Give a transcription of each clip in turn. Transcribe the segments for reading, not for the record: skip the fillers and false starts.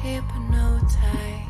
hypnotized.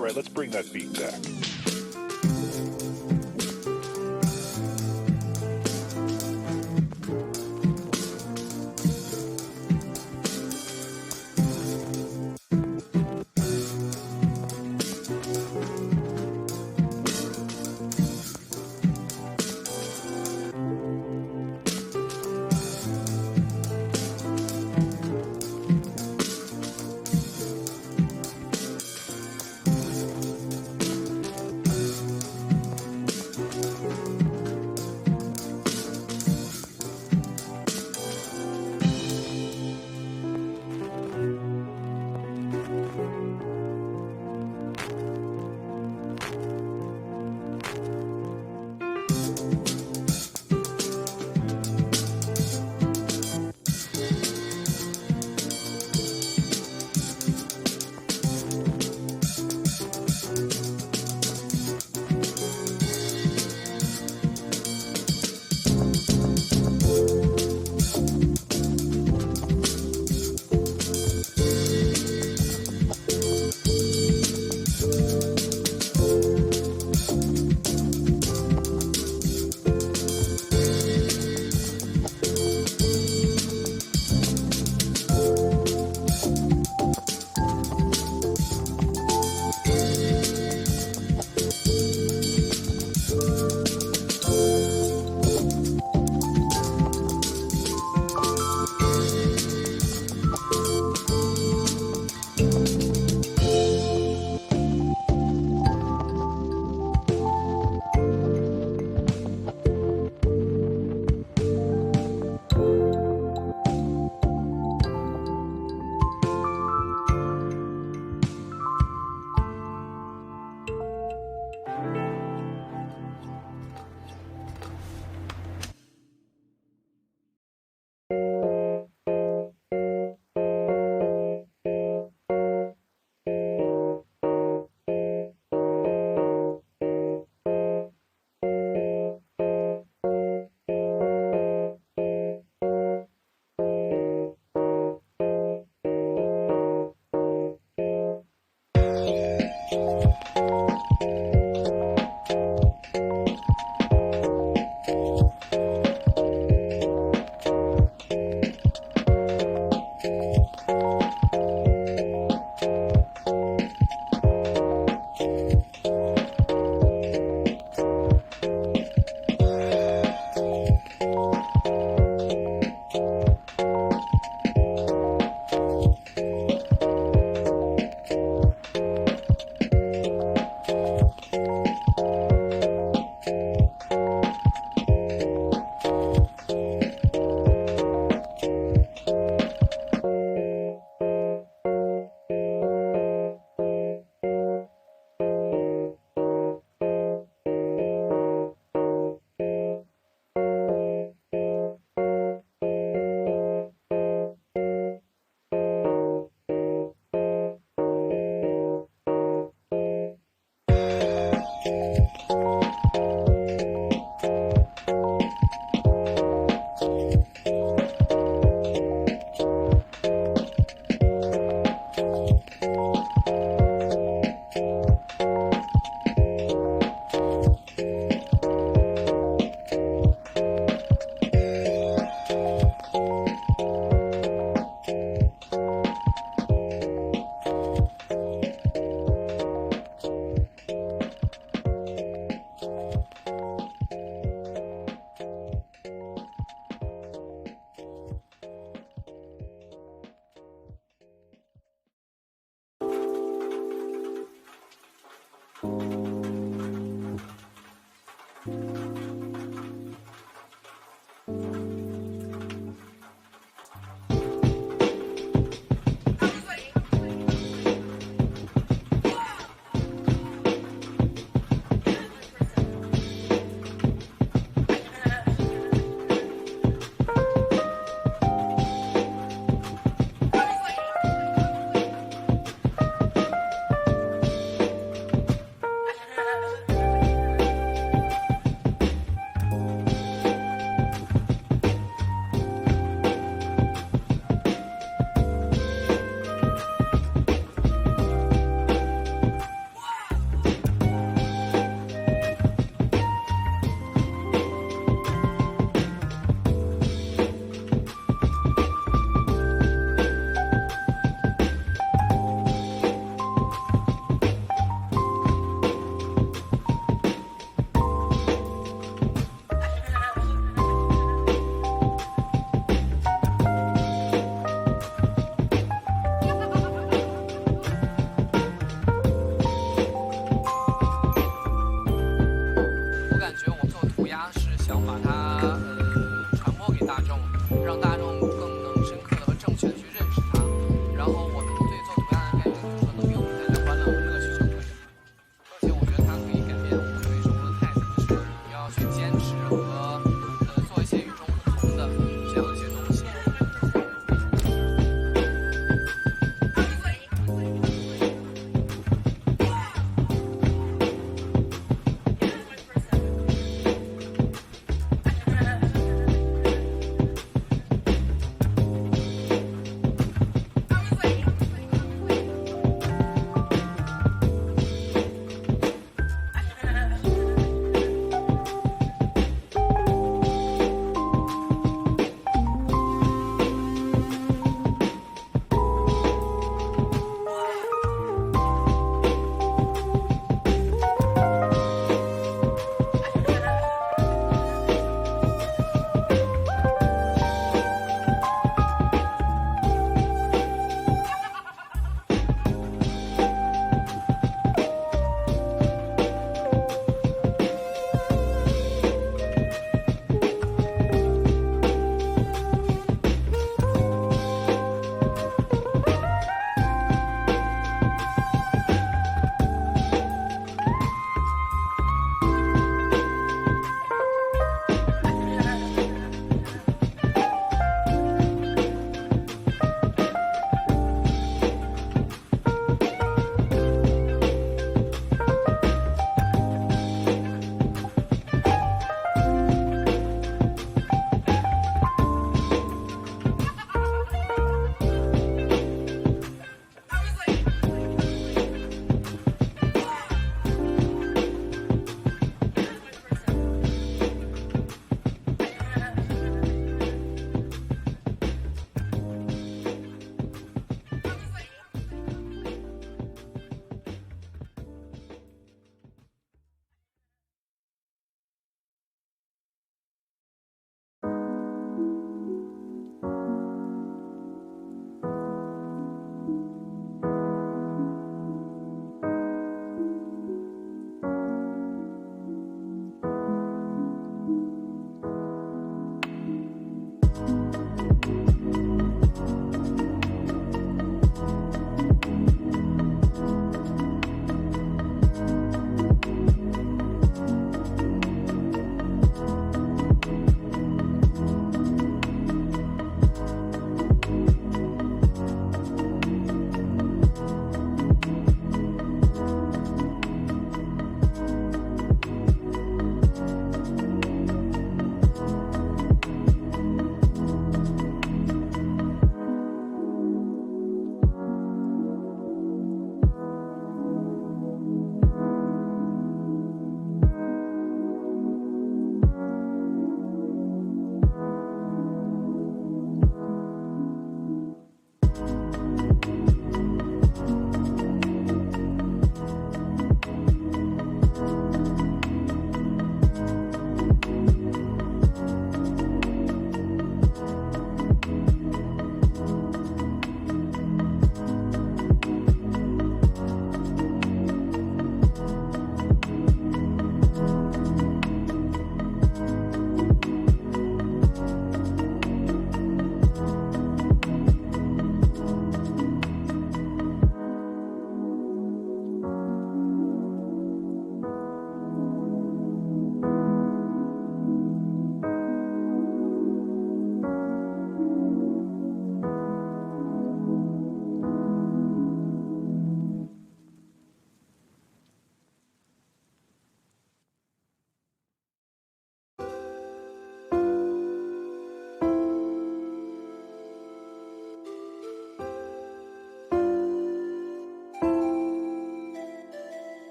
right, let's bring that beat back. 让大众更能深刻的和正确的去认识它。然后我们对做图样的改变，可能给我们带来欢乐和乐趣就可以了。而且我觉得它可以改变我们对生活的态度，就是不要去坚持和做一些与众不同的这样一些东西。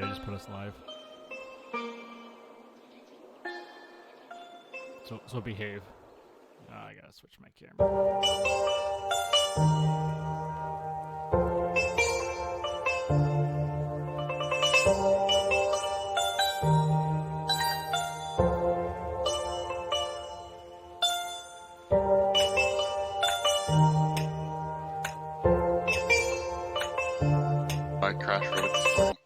Alright, I just put us live. So behave. I gotta switch my camera. I crash road this morning.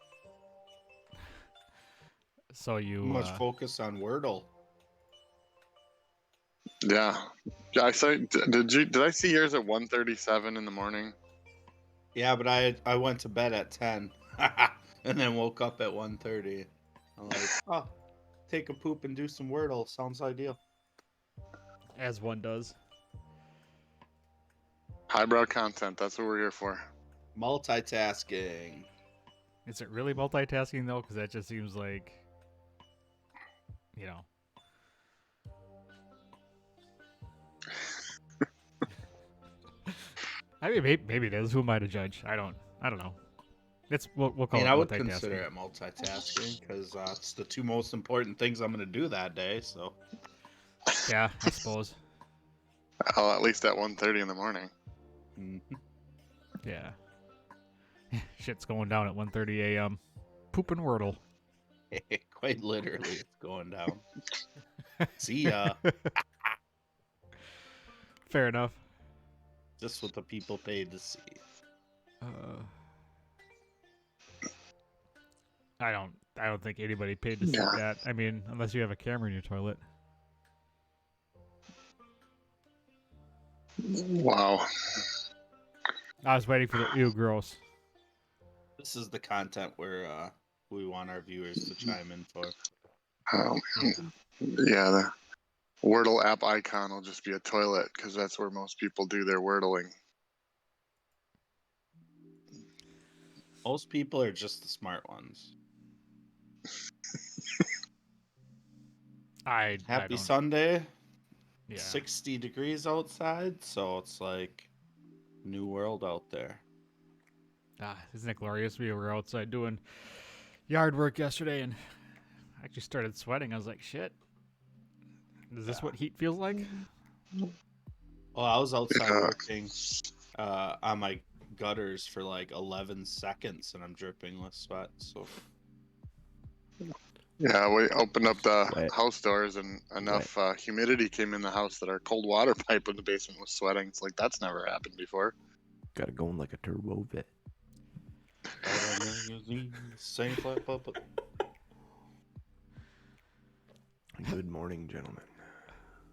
So you Much focus on Wordle. Yeah, I saw. Did I see yours at 1:37 in the morning? Yeah, but I went to bed at 10 and then woke up at 1:30. I'm like, oh, take a poop and do some Wordle. Sounds ideal. as one does. Highbrow content. That's what we're here for. Multitasking. Is it really multitasking though? Because that just seems like, you know. I mean, maybe it is. Who am I to judge? I don't know. We'll call it I would multitasking. consider it multitasking because it's the two most important things I'm going to do that day. So Yeah, I suppose. Well, at least at 1:30 in the morning. Yeah. Shit's going down at 1:30 a.m. Pooping Wordle. quite literally, it's going down. See ya. Fair enough. Just what the people paid to see. I don't think anybody paid to see that. I mean, unless you have a camera in your toilet. Wow. I was waiting for the ew gross. This is the content where we want our viewers to chime in for. Yeah, the Wordle app icon will just be a toilet because that's where most people do their Wordling. Most people are just the smart ones. Happy Sunday. Yeah. 60 degrees outside, so it's like new world out there. Isn't it glorious? We were outside doing yard work yesterday and I actually started sweating. I was like, shit. Is this what heat feels like? Well, I was outside working on my gutters for like 11 seconds and I'm dripping with sweat, so... Yeah, we opened up the house doors and enough humidity came in the house that our cold water pipe in the basement was sweating. It's like, that's never happened before. Gotta go in like a turbo vet. Same flip up. Good morning, gentlemen.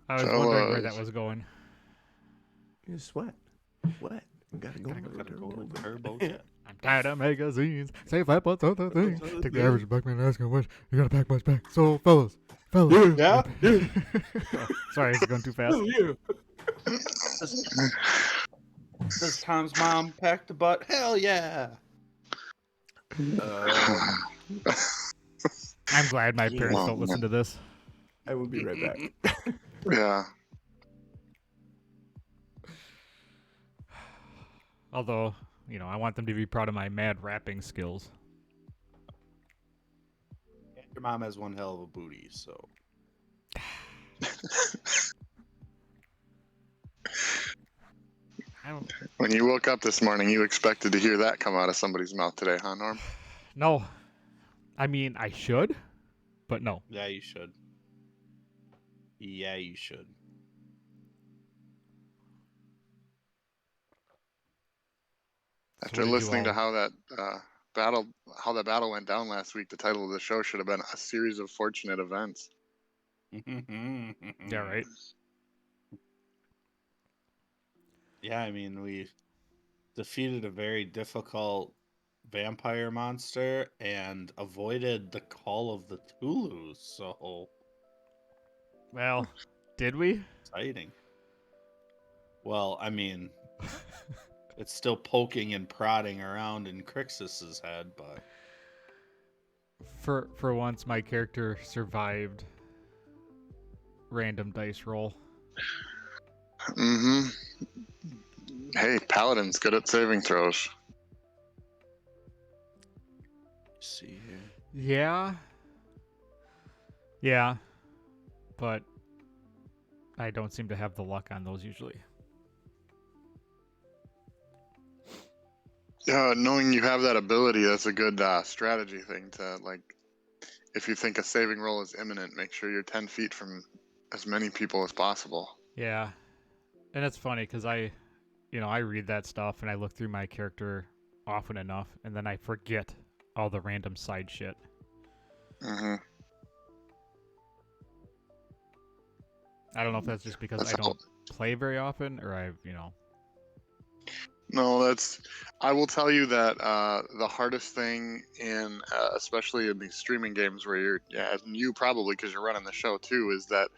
I was wondering where that was going. You sweat. What? We gotta go in like a turbo vet. I'm tired of magazines. Say flat butts, other things. Take the average black man and ask him what you gotta pack much back. So, fellas. Yeah. Oh, sorry, it's going too fast. Does Tom's mom pack the butt? Hell yeah. I'm glad my parents don't listen to this. I will be right back. Yeah. Although, I want them to be proud of my mad rapping skills. Your mom has one hell of a booty, so. When you woke up this morning, you expected to hear that come out of somebody's mouth today, huh, Norm? No. I mean, I should, but no. Yeah, you should. Yeah, you should. After listening to how that battle went down last week, the title of the show should have been "A Series of Fortunate Events." Yeah, right. Yeah, I mean, we defeated a very difficult vampire monster and avoided the Call of the Tulus, so... Well, did we? Exciting. Well, I mean, it's still poking and prodding around in Krixis' head, but... For once, my character survived random dice roll. Mm-hmm. Hey, Paladin's good at saving throws. See here. Yeah. Yeah. But I don't seem to have the luck on those usually. Yeah, knowing you have that ability, that's a good strategy thing to, like, if you think a saving roll is imminent, make sure you're 10 feet from as many people as possible. Yeah. And it's funny because I read that stuff and I look through my character often enough and then I forget all the random side shit. Mm-hmm. I don't know if that's just because I don't play very often or No, I will tell you that the hardest thing in, especially in these streaming games where and you probably because you're running the show too, is that,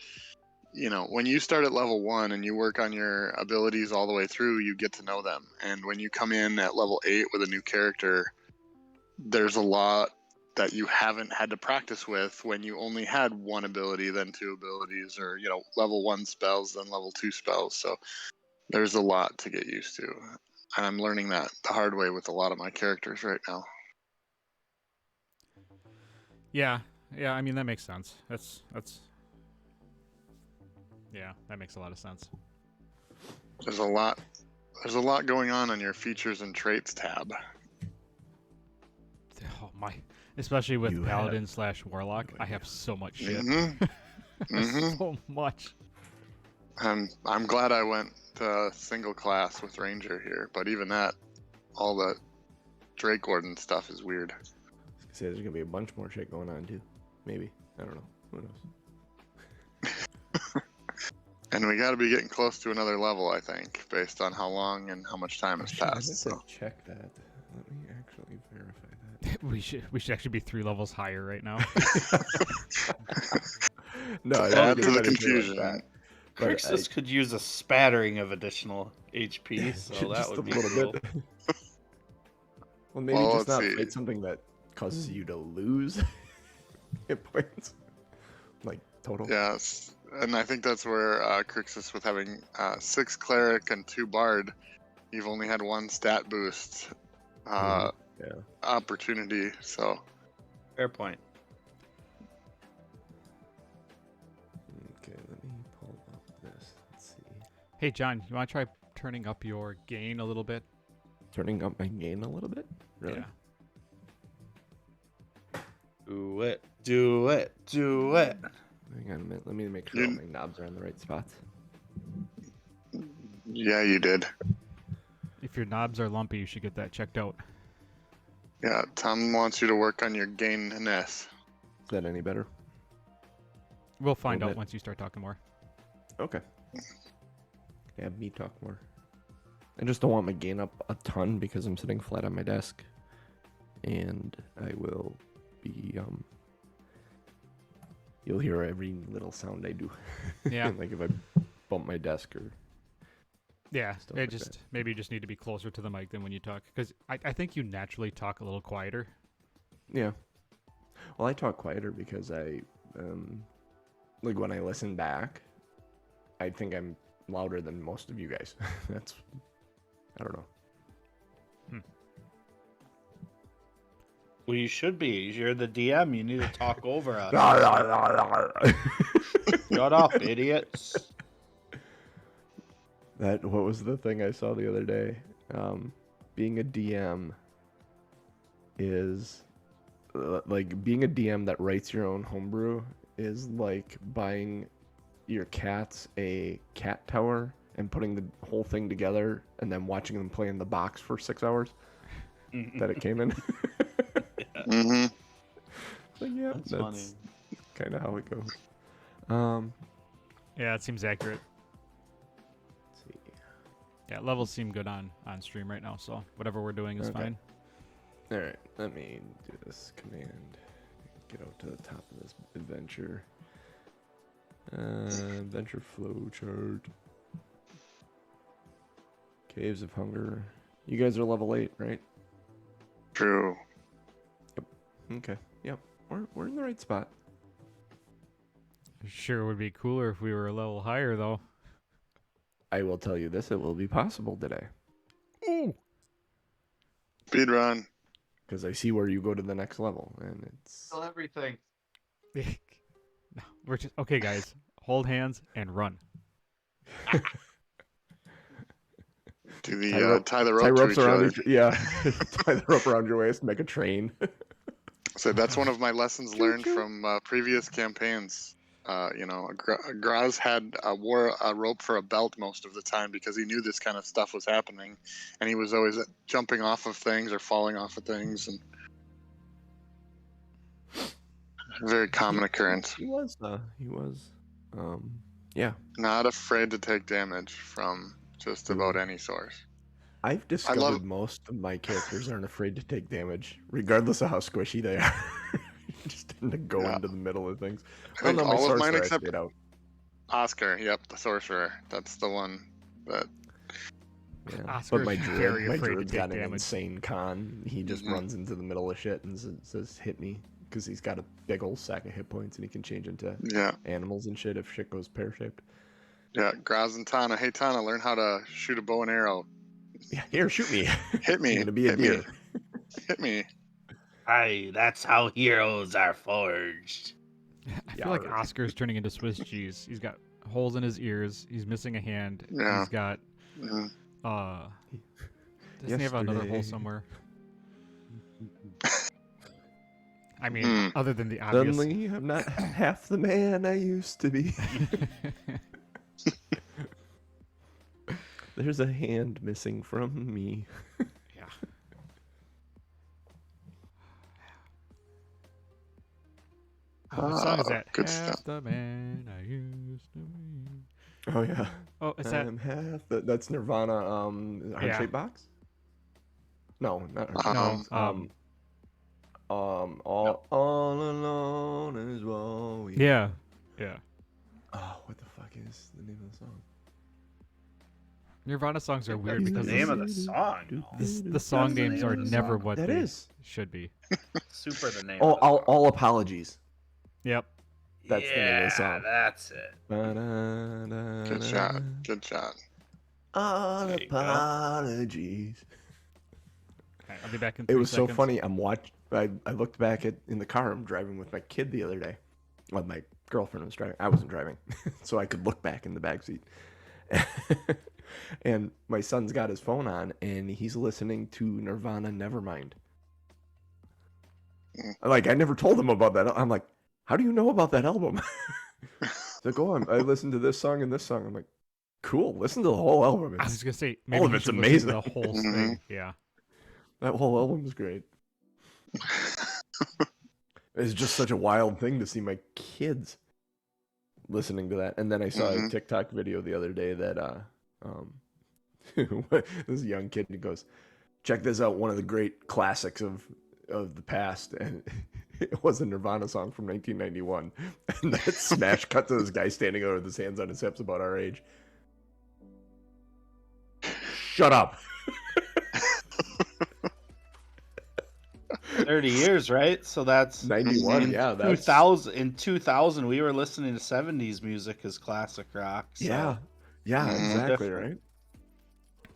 when you start at level 1 and you work on your abilities all the way through, you get to know them. And when you come in at level 8 with a new character, there's a lot that you haven't had to practice with when you only had one ability, then 2 abilities, or, level 1 spells, then level 2 spells. So there's a lot to get used to. And I'm learning that the hard way with a lot of my characters right now. Yeah, I mean that makes sense. That's yeah, that makes a lot of sense. There's a lot going on your features and traits tab. Oh my, especially with Paladin / Warlock, I have so much shit. Mm-hmm. Mm-hmm. So much. I'm glad I went to single class with Ranger here, but even that, all the Drake Warden stuff is weird. I was gonna say there's gonna be a bunch more shit going on too. Maybe. I don't know. Who knows? And we got to be getting close to another level, I think, based on how long and how much time has passed. I meant to check that. Let me actually verify that. We should actually be 3 levels higher right now. No, add to the confusion. Like Krixis could use a spattering of additional HP, so that would be a little bit. Well, maybe just not fight something that causes you to lose hit points, like total. Yes, and I think that's where Krixis, with having 6 cleric and 2 bard, you've only had 1 stat boost opportunity. So fair point. Okay, let me pull up this. Let's see. Hey John, you want to try turning up your gain a little bit? Turning up my gain a little bit? Really? Yeah. Do it. Do it. Do it. Hang on a minute. Let me make sure all my knobs are in the right spots. Yeah, you did. If your knobs are lumpy, you should get that checked out. Yeah, Tom wants you to work on your gainness. Is that any better? We'll find out once you start talking more. Okay. Have me talk more. I just don't want my gain up a ton because I'm sitting flat on my desk. And I will be, you'll hear every little sound I do. Yeah. Like if I bump my desk or... Yeah, like maybe you just need to be closer to the mic than when you talk. Because I think you naturally talk a little quieter. Yeah. Well, I talk quieter because I, like when I listen back, I think I'm louder than most of you guys. That's, I don't know. Well, you should be. You're the DM. You need to talk over us. Shut up, idiots. What was the thing I saw the other day? Being a DM is like being a DM that writes your own homebrew is like buying your cats a cat tower and putting the whole thing together and then watching them play in the box for 6 hours that it came in. Mm-hmm. So yeah, That's funny. Kind of how it goes. Yeah, it seems accurate. Let's see. Yeah, levels seem good on stream right now, so whatever we're doing is fine. All right, let me do this command. Get out to the top of this adventure. Adventure flow chart. Caves of Hunger. You guys are level 8, right? True. Okay. Yep. We're in the right spot. Sure would be cooler if we were a level higher, though. I will tell you this, it will be possible today. Ooh. Speed run. because I see where you go to the next level, and it's Kill everything. No, we're just okay, guys. Hold hands and run. Do tie, the rope, tie the tie rope to ropes each around other. yeah, tie the rope around your waist, make a train. So that's one of my lessons learned from previous campaigns. Graz had wore a rope for a belt most of the time because he knew this kind of stuff was happening, and he was always jumping off of things or falling off of things, and a very common occurrence. He was, yeah. Not afraid to take damage from just about any source. I've discovered most of my characters aren't afraid to take damage, regardless of how squishy they are. Just tend to go into the middle of things. I think all of mine I except stayed out. Oscar. Yep, the sorcerer. That's the one that. Yeah. But Oscar's my very afraid to druid's take got an damage. insane con. He just runs into the middle of shit and says, "Hit me," because he's got a big old sack of hit points and he can change into animals and shit if shit goes pear-shaped. Yeah, Graz and Tana. Hey Tana, learn how to shoot a bow and arrow. Yeah, here, shoot me. Hit me. I'm gonna be a deer. Hit me. Aye, that's how heroes are forged. I feel like Oscar's turning into Swiss cheese. He's got holes in his ears. He's missing a hand. Yeah. He's got doesn't he have another hole somewhere? I mean, other than the obvious. Suddenly, I'm not half the man I used to be. There's a hand missing from me. Yeah. What song is that? Good Half stuff. the man I used to be. Oh yeah. Oh, is that? I'm half that's Nirvana. Heart-shaped box. No, not heart-shaped box. All alone is all we. Yeah. Oh, what the fuck is the name of the song? Nirvana songs are weird That's because the name of the song. the song That's the names name are of the never song. what That they is. should be. Super the name. Oh, of the song. all apologies. Yep. That's the name of the song. That's it. Good shot. Good shot. All There you go. apologies. All right, I'll be back in It 3 was seconds. so funny. I looked back in the car. I'm driving with my kid the other day. Well, my girlfriend was driving. I wasn't driving, so I could look back in the back seat. And my son's got his phone on, and he's listening to Nirvana Nevermind. Like, I never told him about that. I'm like, how do you know about that album? He's like, oh, I listened to this song and this song. I'm like, cool. Listen to the whole album. I was just gonna say All maybe of you it's should listen to amazing. the whole thing. Yeah. That whole album is great. It's just such a wild thing to see my kids listening to that. And then I saw a TikTok video the other day that this young kid goes, check this out, one of the great classics of the past, and it was a Nirvana song from 1991, and that smash cut to this guy standing there with his hands on his hips about our age. Shut up. 30 years, right? So that's 91, yeah. That's 2000. In 2000, we were listening to 70s music as classic rock. So. yeah, exactly, Different. right?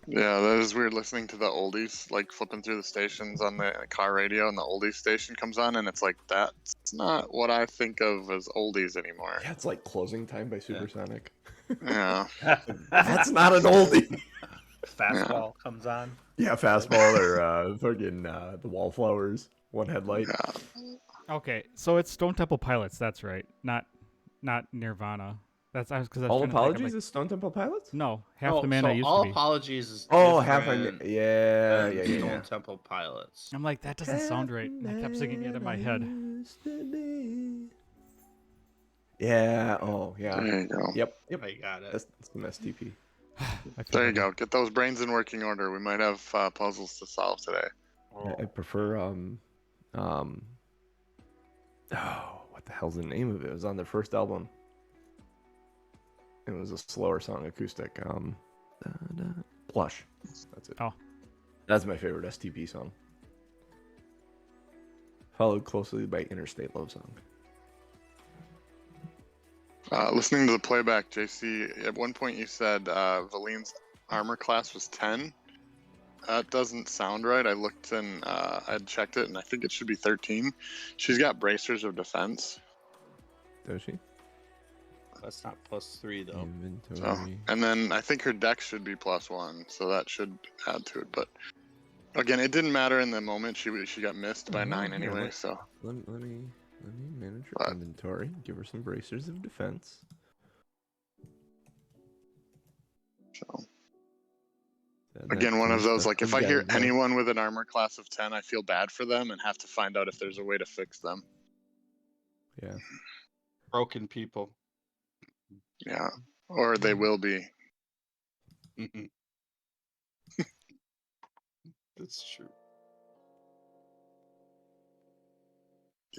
Yeah, that is weird listening to the oldies, like flipping through the stations on the car radio, and the oldies station comes on, and it's like, that's not what I think of as oldies anymore. Yeah, it's like Closing Time by Supersonic. Yeah. That's not an oldie. Fastball comes on. Yeah, Fastball or fucking the Wallflowers, One Headlight. Yeah. Okay, so it's Stone Temple Pilots. That's right. Not Nirvana. That's because All Apologies is Stone Temple Pilots? No, Half the Man so I Used all to be. apologies is Oh, different yeah. Stone Temple Pilots. I'm like, that doesn't sound right. And I kept singing it in my head. Yeah. Oh, yeah. There you go. Yep. I got it. That's some STP. I feel There you like- go. Get those brains in working order. We might have puzzles to solve today. I prefer oh, what the hell's the name of it? It was on their first album. It was a slower song, acoustic. Plush. That's it. Oh. That's my favorite STP song. Followed closely by Interstate Love Song. Listening to the playback, JC, at one point you said Valine's armor class was 10. That doesn't sound right. I looked and I checked it, and I think it should be 13. She's got bracers of defense. Does she? That's not +3 though. So, Inventory. and then I think her dex should be +1, so that should add to it. But again, it didn't matter in the moment. She got missed by 9 here, anyway. So Let me manage her But- inventory. Give her some bracers of defense. That again, one of turns those to like if I hear Gagna. anyone with an armor class of 10, I feel bad for them and have to find out if there's a way to fix them. Yeah. Broken people. Yeah, or they will be. That's true.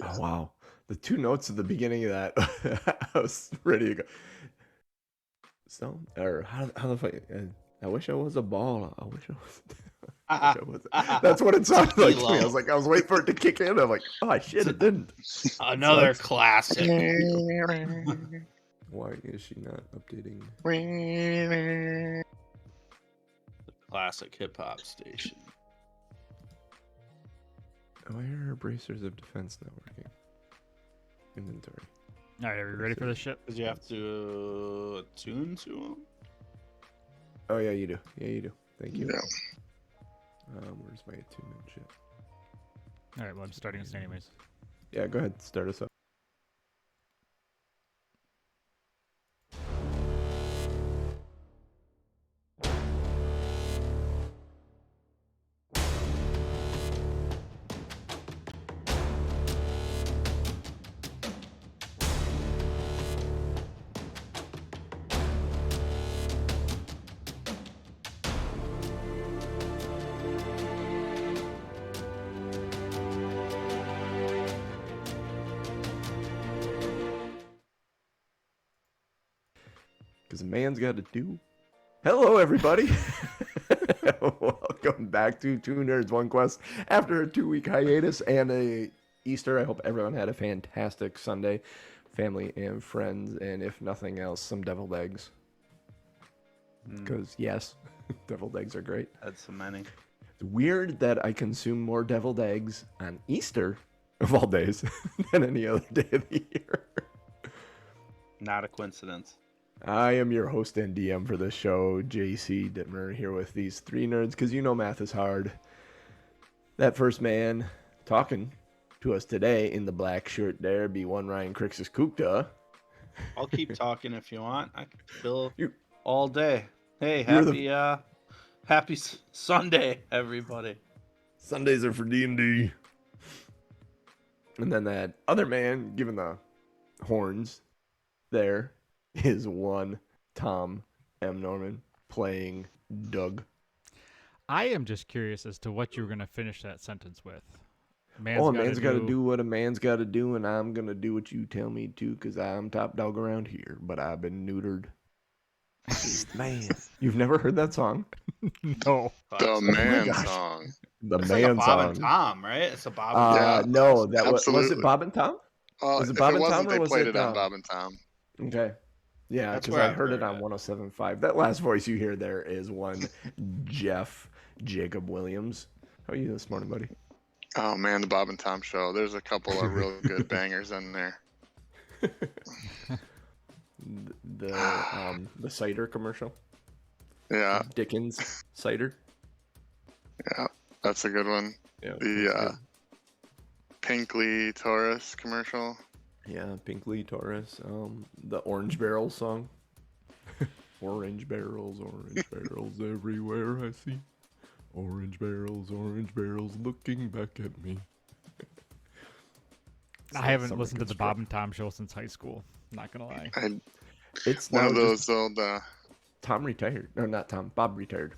Oh wow. The two notes at the beginning of that, I was ready to go. So, or how the fuck? I wish I was a ball. I wish I was. That's what it sounded like to me. I was waiting for it to kick in. I'm like, oh shit, it didn't. Another Sucks. classic. Why is she not updating? Classic hip hop station. Why are her bracers of defense not working? Inventory. All right, are we ready for this shit? Because you have to attune to them. Oh yeah, you do. Yeah, you do. Thank you. Yeah. Where's my attunement shit? All right, well, I'm starting this anyways. Yeah, go ahead. Start us up. Because a man's got to do. Hello, everybody. Welcome back to Two Nerds, One Quest. After a 2-week hiatus and a Easter, I hope everyone had a fantastic Sunday. Family and friends, and if nothing else, some deviled eggs. Because, yes, deviled eggs are great. Had so many. It's weird that I consume more deviled eggs on Easter, of all days, than any other day of the year. Not a coincidence. I am your host and DM for this show, JC Dittmer, here with these three nerds, because you know math is hard. That first man talking to us today in the black shirt there be one Ryan Krixis Kukta. I'll keep talking if you want. I can fill You- all day. Hey, You're happy Sunday, everybody. Sundays are for D&D. And then that other man giving the horns there is one Tom M. Norman playing Doug. I am just curious as to what you were going to finish that sentence with. A man's got to do what a man's got to do, and I'm going to do what you tell me to, because I'm top dog around here, but I've been neutered. Man, you've never heard that song? No. The man gosh. song. The It's man like a Bob song. and Tom, right? It's a Bob and Yeah, Tom. No, that was it. absolutely. Bob and Tom? Was it If Bob it and wasn't, Tom, or they was played it it on Bob and Tom. Okay. Yeah, That's because where I I've heard it heard on it. 107.5. That last voice you hear there is one Jeff Jacob Williams. How are you this morning, buddy? Oh man, the Bob and Tom show. There's a couple of real good bangers in there. The cider commercial. Yeah, Dickens cider. yeah, that's a good one. Yeah. The Pinkley Taurus commercial. Yeah, Pinkley Taurus. The Orange Barrel song. Orange barrels everywhere I see. Orange barrels looking back at me. I haven't listened to the Bob and Tom show since high school. Not going to lie. It's One now of just those old. Tom retired. No, not Tom. Bob retired.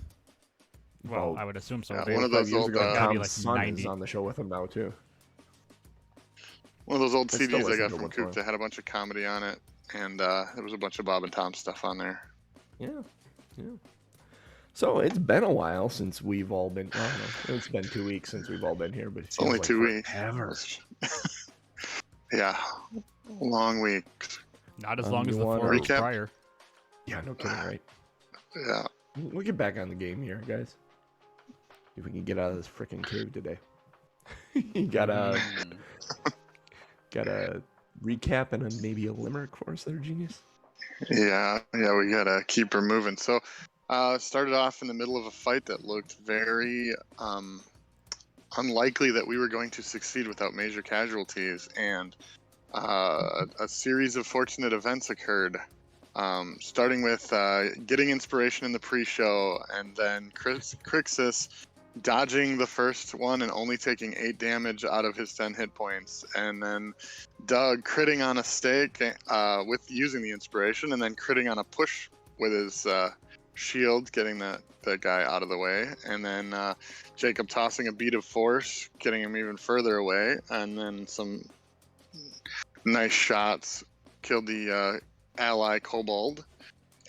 Well, I would assume so. yeah, They- one of 5 those years old, ago, gotta be Tom's like son 90. is on the show with him now too. One of those old I still CDs I listen got to from once in a Coop that had a bunch of comedy on it, and there was a bunch of Bob and Tom stuff on there. Yeah, yeah. So it's been a while since we've all been. Well, no, it's been 2 weeks since we've all been here, but It's only 2 weeks. Ever. Yeah, long weeks. Not as long as you the wanna 4 weeks recap? prior. Yeah, no kidding, right? Yeah, We'll get back on the game here, guys. If we can get out of this freaking cave today. You gotta recap and then maybe a limerick for us there, genius. Yeah, we gotta keep her moving. So, started off in the middle of a fight that looked very unlikely that we were going to succeed without major casualties, and a series of fortunate events occurred. Starting with getting inspiration in the pre-show, and then Krixis dodging the first one and only taking 8 damage out of his 10 hit points, and then Doug critting on a stake with using the inspiration, and then critting on a push with his shield, getting that guy out of the way, and then Jacob tossing a beat of force, getting him even further away, and then some nice shots killed the ally kobold.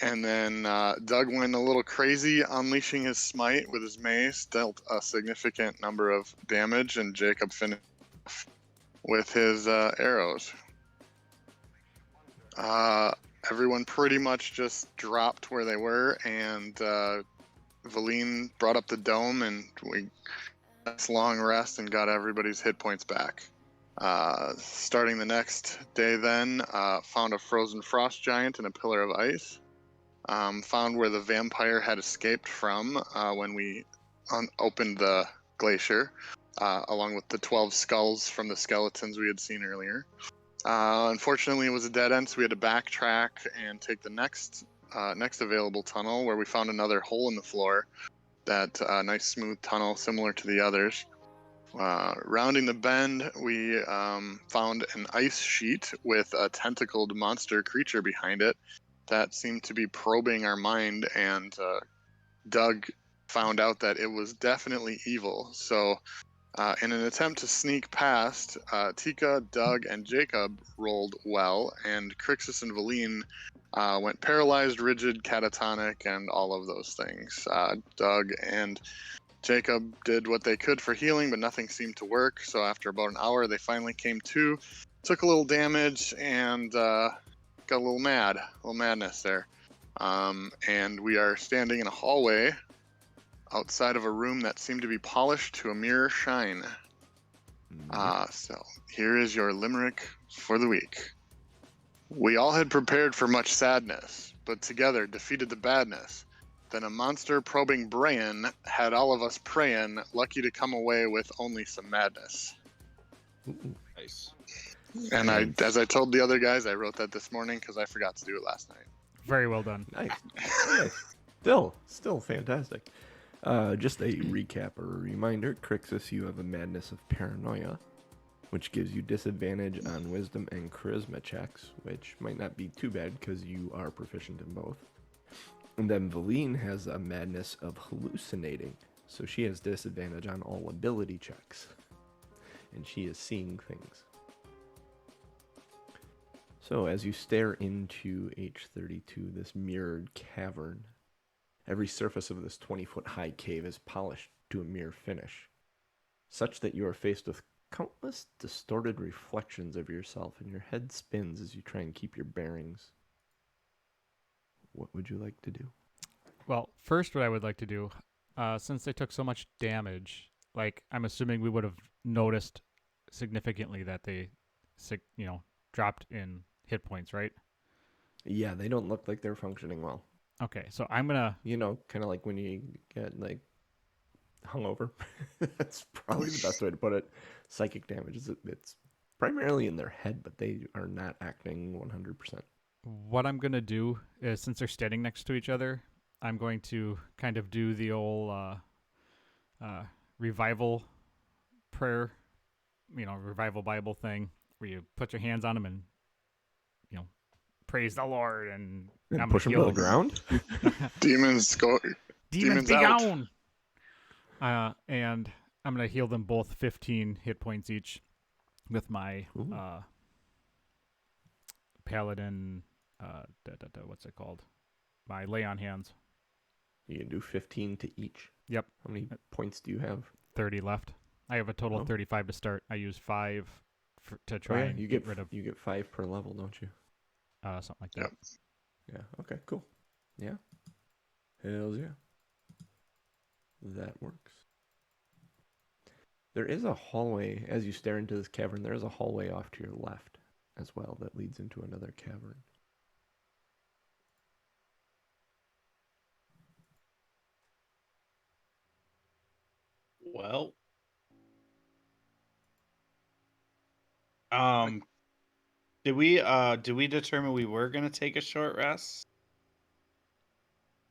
And then Doug went a little crazy, unleashing his smite with his mace, dealt a significant number of damage, and Jacob finished with his arrows. Everyone pretty much just dropped where they were, and Valine brought up the dome, and we got a long rest and got everybody's hit points back. Starting the next day then, found a frozen frost giant and a pillar of ice. Found where the vampire had escaped from when we opened the glacier, along with the 12 skulls from the skeletons we had seen earlier. Unfortunately, it was a dead end, so we had to backtrack and take the next available tunnel, where we found another hole in the floor. That nice smooth tunnel, similar to the others. Rounding the bend, we found an ice sheet with a tentacled monster creature behind it that seemed to be probing our mind, and Doug found out that it was definitely evil. So in an attempt to sneak past, Tika, Doug, and Jacob rolled well, and Krixis and Valine went paralyzed, rigid, catatonic, and all of those things. Doug and Jacob did what they could for healing, but nothing seemed to work. So after about an hour, they finally came to, took a little damage, and got a little madness there. And we are standing in a hallway outside of a room that seemed to be polished to a mirror shine. So here is your limerick for the week. We all had prepared for much sadness, but together defeated the badness. Then a monster probing bray-in had all of us prayin', lucky to come away with only some madness. Nice. And as I told the other guys, I wrote that this morning because I forgot to do it last night. Very well done. Nice. Still fantastic. Just a recap or a reminder, Krixis, you have a madness of paranoia, which gives you disadvantage on wisdom and charisma checks, which might not be too bad because you are proficient in both. And then Valine has a madness of hallucinating, so she has disadvantage on all ability checks, and she is seeing things. So as you stare into H32, this mirrored cavern, every surface of this 20-foot high cave is polished to a mere finish, such that you are faced with countless distorted reflections of yourself, and your head spins as you try and keep your bearings. What would you like to do? Well, first, what I would like to do, since they took so much damage, like I'm assuming we would have noticed significantly that they, dropped in hit points, right? Yeah, they don't look like they're functioning well. Okay, so I'm gonna. Kind of like when you get hungover. That's probably the best way to put it. Psychic damage it's primarily in their head, but they are not acting 100%. What I'm gonna do is, since they're standing next to each other, I'm going to kind of do the old revival prayer, revival Bible thing, where you put your hands on them and, praise the Lord and push them to the ground. Demons go. Demons be out. gone. And I'm gonna heal them both 15 hit points each with my paladin. What's it called? My lay on hands. You can do 15 to each. Yep. How many points do you have? 30 left. I have a total of 35 to start. I use 5 to try and you get rid of. You get 5 per level, don't you? Something like that. Yep. Yeah. Okay. Cool. Yeah. Hells yeah. That works. There is a hallway as you stare into this cavern. There is a hallway off to your left as well that leads into another cavern. Well, did we determine we were gonna take a short rest?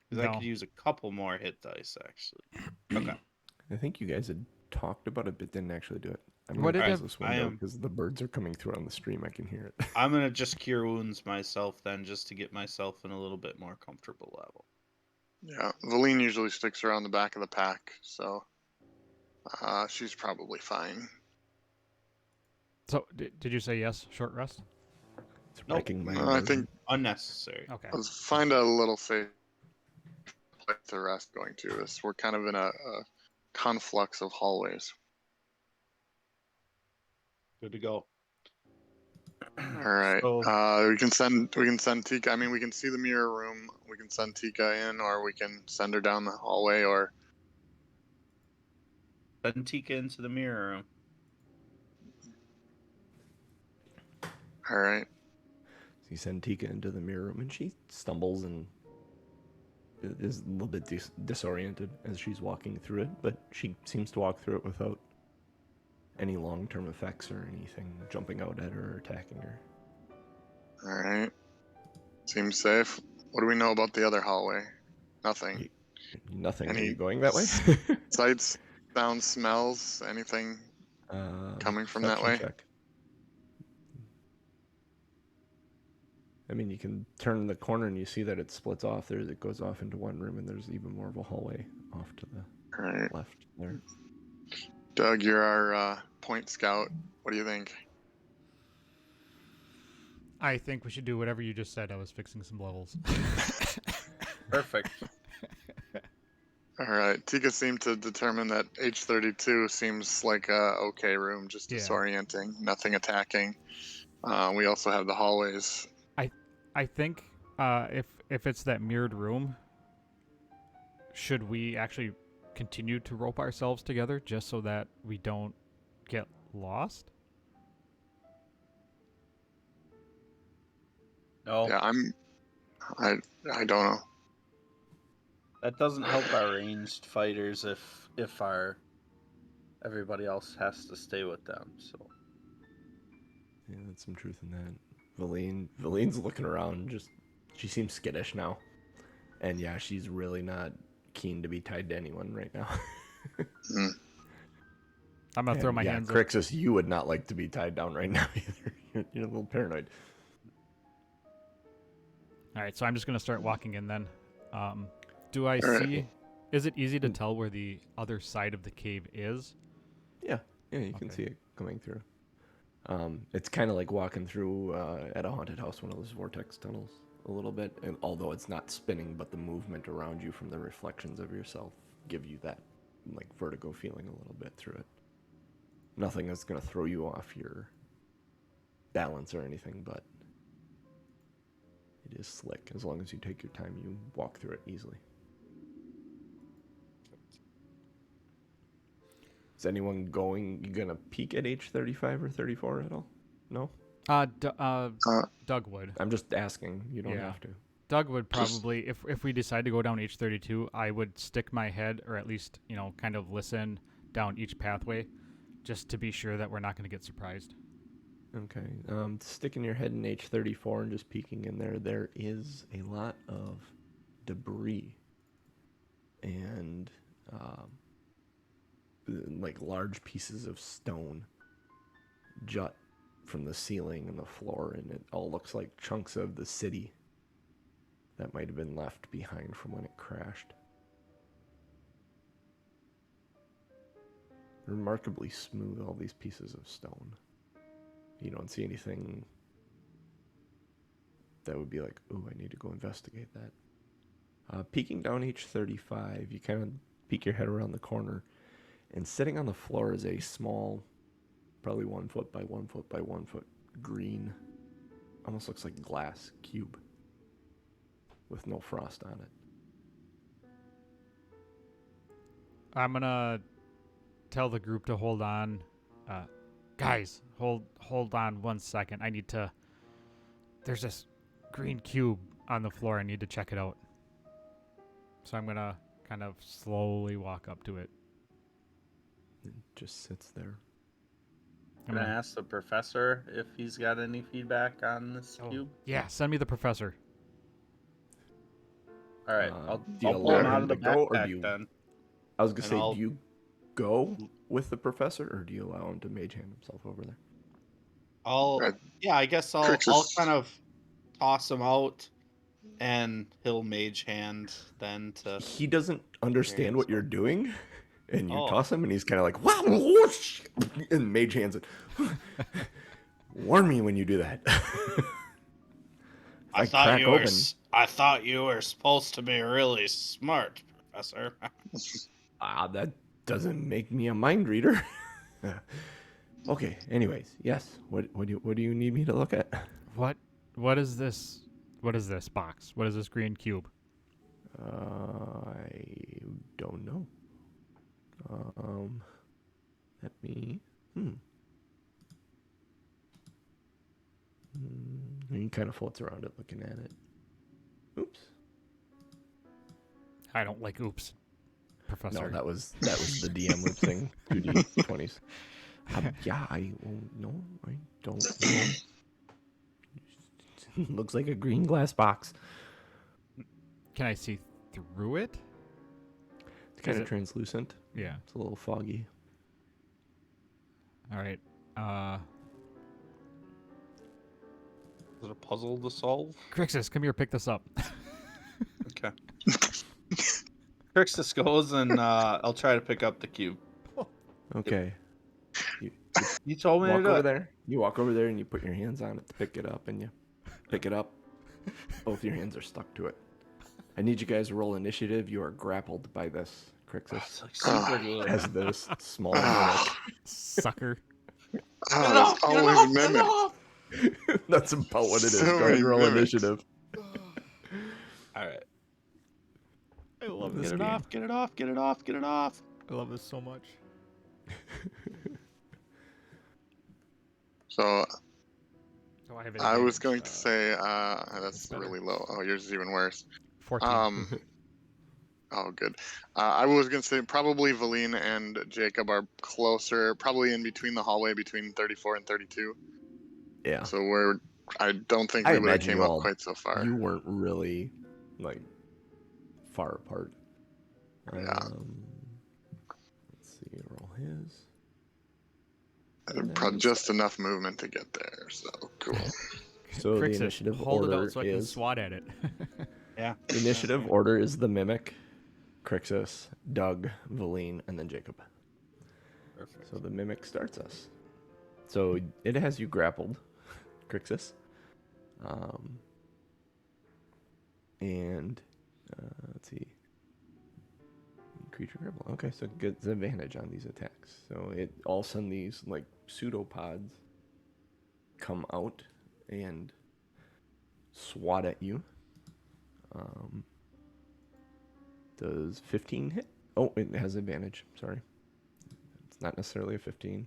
Because I could No. use a couple more hit dice actually. Okay. I think you guys had talked about it, but didn't actually do it. I'm What gonna did close it- this I window am- because the birds are coming through on the stream. I can hear it. I'm gonna just cure wounds myself then, just to get myself in a little bit more comfortable level. Yeah, Valine usually sticks around the back of the pack, so she's probably fine. So, did you say yes? Short rest? It's Nope. wrecking my No, I immersion. think Unnecessary. Okay. let's find a little safe place to rest going to this. We're kind of in a conflux of hallways. Good to go. All right. So, We can send Tika. I mean, we can see the mirror room. We can send Tika in, or we can send her down the hallway. Or send Tika into the mirror room. all right. So you send Tika into the mirror room, and she stumbles and is a little bit disoriented as she's walking through it, but she seems to walk through it without any long-term effects or anything jumping out at her or attacking her. All right. Seems safe. What do we know about the other hallway? Nothing. Nothing. Are Any you going that way? Sights, sounds, smells, anything coming from that Perception way? check. I mean, you can turn the corner and you see that it splits off. It goes off into one room, and there's even more of a hallway off to the All right. left there. Doug, you're our point scout. What do you think? I think we should do whatever you just said. I was fixing some levels. Perfect. All right. Tika seemed to determine that H32 seems like a okay room, just Yeah. disorienting, nothing attacking. We also have the hallways. I think if it's that mirrored room, should we actually continue to rope ourselves together just so that we don't get lost? No, Yeah, I don't know. that doesn't help our ranged fighters if our everybody else has to stay with them. So Yeah, that's some truth in that. Valine's looking around. She seems skittish now, and yeah, she's really not keen to be tied to anyone right now. I'm gonna throw my hands up. Krixis, you would not like to be tied down right now either. You're a little paranoid. All right, so I'm just gonna start walking in then. Do I All right. see? Is it easy to tell where the other side of the cave is? Yeah, you can Okay. see it coming through. It's kind of like walking through at a haunted house, one of those vortex tunnels, a little bit. And although it's not spinning, but the movement around you from the reflections of yourself give you that like vertigo feeling a little bit through it. Nothing that's gonna throw you off your balance or anything, but it is slick. As long as you take your time, you walk through it easily. Is anyone gonna peek at H35 or 34 at all? No? Doug would. I'm just asking. You don't Yeah. have to. Doug would probably, if we decide to go down H32, I would stick my head, or at least kind of listen down each pathway, just to be sure that we're not going to get surprised. Okay. Sticking your head in H34 and just peeking in there, there is a lot of debris and like large pieces of stone jut from the ceiling and the floor, and it all looks like chunks of the city that might have been left behind from when it crashed. Remarkably smooth, all these pieces of stone. You don't see anything that would be like, ooh, I need to go investigate that. Peeking down H35, you kind of peek your head around the corner, and sitting on the floor is a small, probably 1 foot by 1 foot by 1 foot green, almost looks like glass cube with no frost on it. I'm gonna tell the group to hold on. Guys, hold on 1 second. I need to. There's this green cube on the floor. I need to check it out. So I'm gonna kind of slowly walk up to it. It just sits there. I'm gonna ask the professor if he's got any feedback on this cube. Yeah, send me the professor. All right, I'll Do you pull allow him out him of the to go, or backpack do you? then. I was gonna And say, I'll- do you go with the professor, or do you allow him to mage hand himself over there? I guess I'll Krixis- kind of toss him out, and he'll mage hand then to. He doesn't understand what you're doing, and you Oh. toss him, and he's kind of like, wow, whoosh, and mage hands it. Warn me when you do that. I If thought crack you were. open- I thought you were supposed to be really smart, Professor. That doesn't make me a mind reader. Okay. Anyways, yes. What do you need me to look at? What is this? What is this box? What is this green cube? I don't know. Let me. He kind of floats around it, looking at it. Oops. I don't like oops, Professor. No, that was the DM loop thing. 2d20s. Yeah, no, I don't know. Looks like a green glass box. Can I see through it? It's kind Is of it- translucent. Yeah. It's a little foggy. All right. Is it a puzzle to solve? Krixis, come here, pick this up. Okay. Krixis goes, and I'll try to pick up the cube. Okay. You told me to Walk do over it. there. You walk over there and you put your hands on it to pick it up, and you pick it up. Both your hands are stuck to it. I need you guys to roll initiative. You are grappled by this, Krixis. It's like super good. As this small mimic. Sucker. Oh, there's always mimics. That's about what it is. So Go ahead many and roll mimics. initiative. All right. I love this Get it game. off, get it off, get it off, get it off. I love this so much. So Oh, I have I was advantage, going to say that's better. really low. Oh, yours is even worse. 14. Oh, good. I was going to say probably Valine and Jacob are closer, probably in between the hallway between 34 and 32. Yeah. So I don't think I we would have imagine came you up all- quite so far. You weren't really, like, far apart. Yeah. Let's see. Roll his. Just enough movement to get there. So cool. So the Krixis, initiative hold it order out so I can is... swat at it. Yeah. The initiative order is the Mimic, Krixis, Doug, Valine, and then Jacob. Perfect. So the Mimic starts us. So it has you grappled, Krixis. And let's see. Creature grapple. Okay, so it gets advantage on these attacks. So it all of a sudden these like pseudopods come out and swat at you. Does 15 hit? Oh, it has advantage. Sorry. It's not necessarily a 15.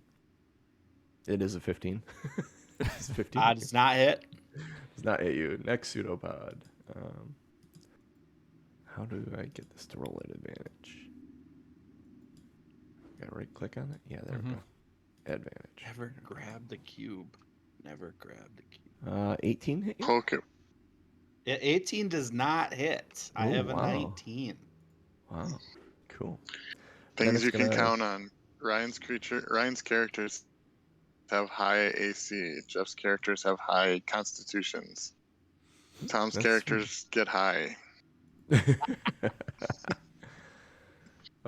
It is a 15. It's 15. Does not hit. It's not at you. Next pseudopod. How do I get this to roll at advantage? Gotta right click on it? Yeah, there we go. Advantage. Never grab the cube. Never grab the cube. 18 hit you? Okay. 18 does not hit. I Oh, have a wow. 19. Wow. Cool. Then Things it's you can gonna- count on. Ryan's characters have high AC. Jeff's characters have high constitutions. Tom's That's- characters get high.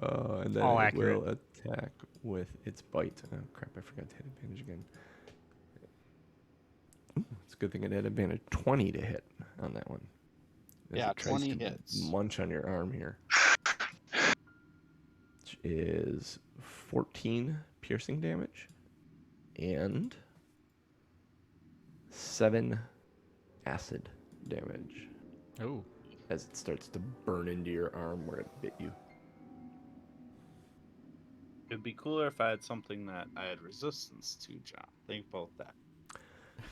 And then All it accurate. will attack with its bite. Oh crap, I forgot to hit advantage again. Ooh, it's a good thing it had advantage. 20 to hit on that one. As Yeah, it tries 20 to hits. munch on your arm here. Which is 14 piercing damage. And 7 acid damage. Oh. As it starts to burn into your arm where it bit you. It'd be cooler if I had something that I had resistance to, John. Think about that.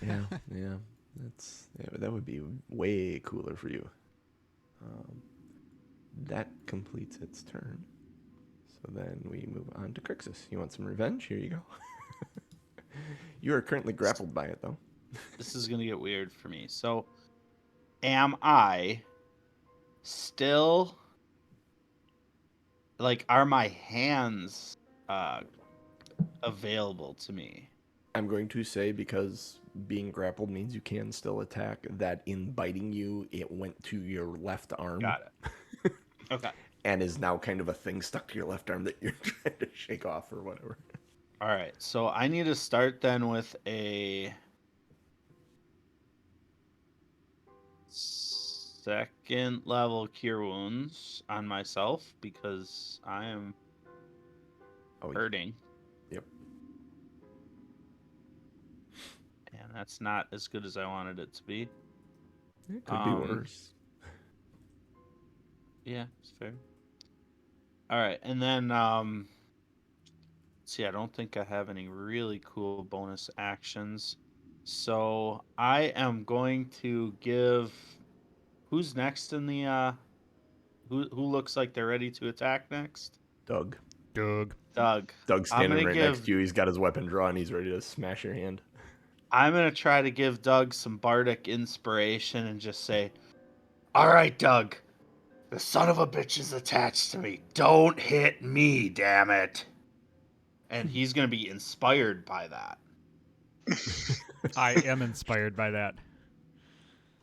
Yeah, yeah. That would be way cooler for you. That completes its turn. So then we move on to Krixis. You want some revenge? Here you go. You are currently grappled by it, though. This is gonna get weird for me. So, am I still like? Are my hands available to me? I'm going to say, because being grappled means you can still attack, that in biting you, it went to your left arm. Got it. Okay. And is now kind of a thing stuck to your left arm that you're trying to shake off or whatever. All right. So I need to start then with a second level cure wounds on myself because I am hurting. Yep. And that's not as good as I wanted it to be. It could be worse. Yeah, it's fair. All right, and then see, I don't think I have any really cool bonus actions. So I am going to give who's next in the who looks like they're ready to attack next? Doug. Doug's Doug's standing right next to you. He's got his weapon drawn. He's ready to smash your hand. I'm going to try to give Doug some bardic inspiration and just say, "All right, Doug. The son of a bitch is attached to me. Don't hit me, damn it." And he's going to be inspired by that. I am inspired by that.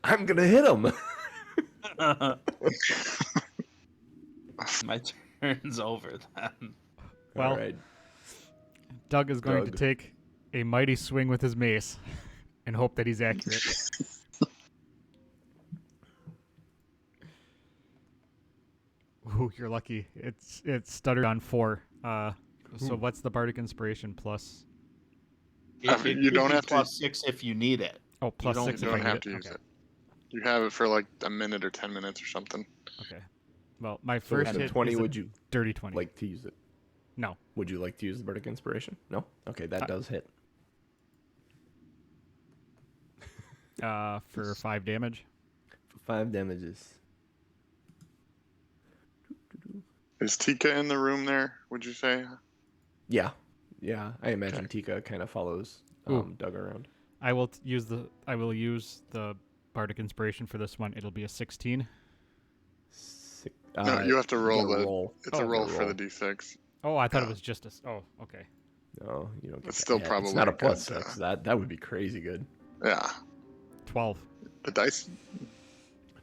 I'm going to hit him. My turn's over then. Well, All right. Doug is going to take a mighty swing with his mace and hope that he's accurate. Ooh, you're lucky. It's stuttered on 4. So what's the bardic inspiration plus? You don't have to plus 6 if you need it. Oh, plus You 6 if I don't need have it. to use Okay. it. You have it for like a minute or 10 minutes or something. Okay. Well, my So first out of hit 20, is would you dirty 20. like to use it? No. Would you like to use the bardic inspiration? No? Okay, that does hit. For 5 damage. 5 damages. Is Tika in the room there, would you say? Yeah. Yeah, I imagine Tika kind of follows Doug around. I will use the bardic inspiration for this one. It'll be a 16. No, you have to roll the. roll. It's a roll for the d6. Oh, I thought it was just a. Oh, okay. No, you don't get It's that. still Yeah, probably it's not a good, plus 6. That would be crazy good. Yeah. 12. The dice.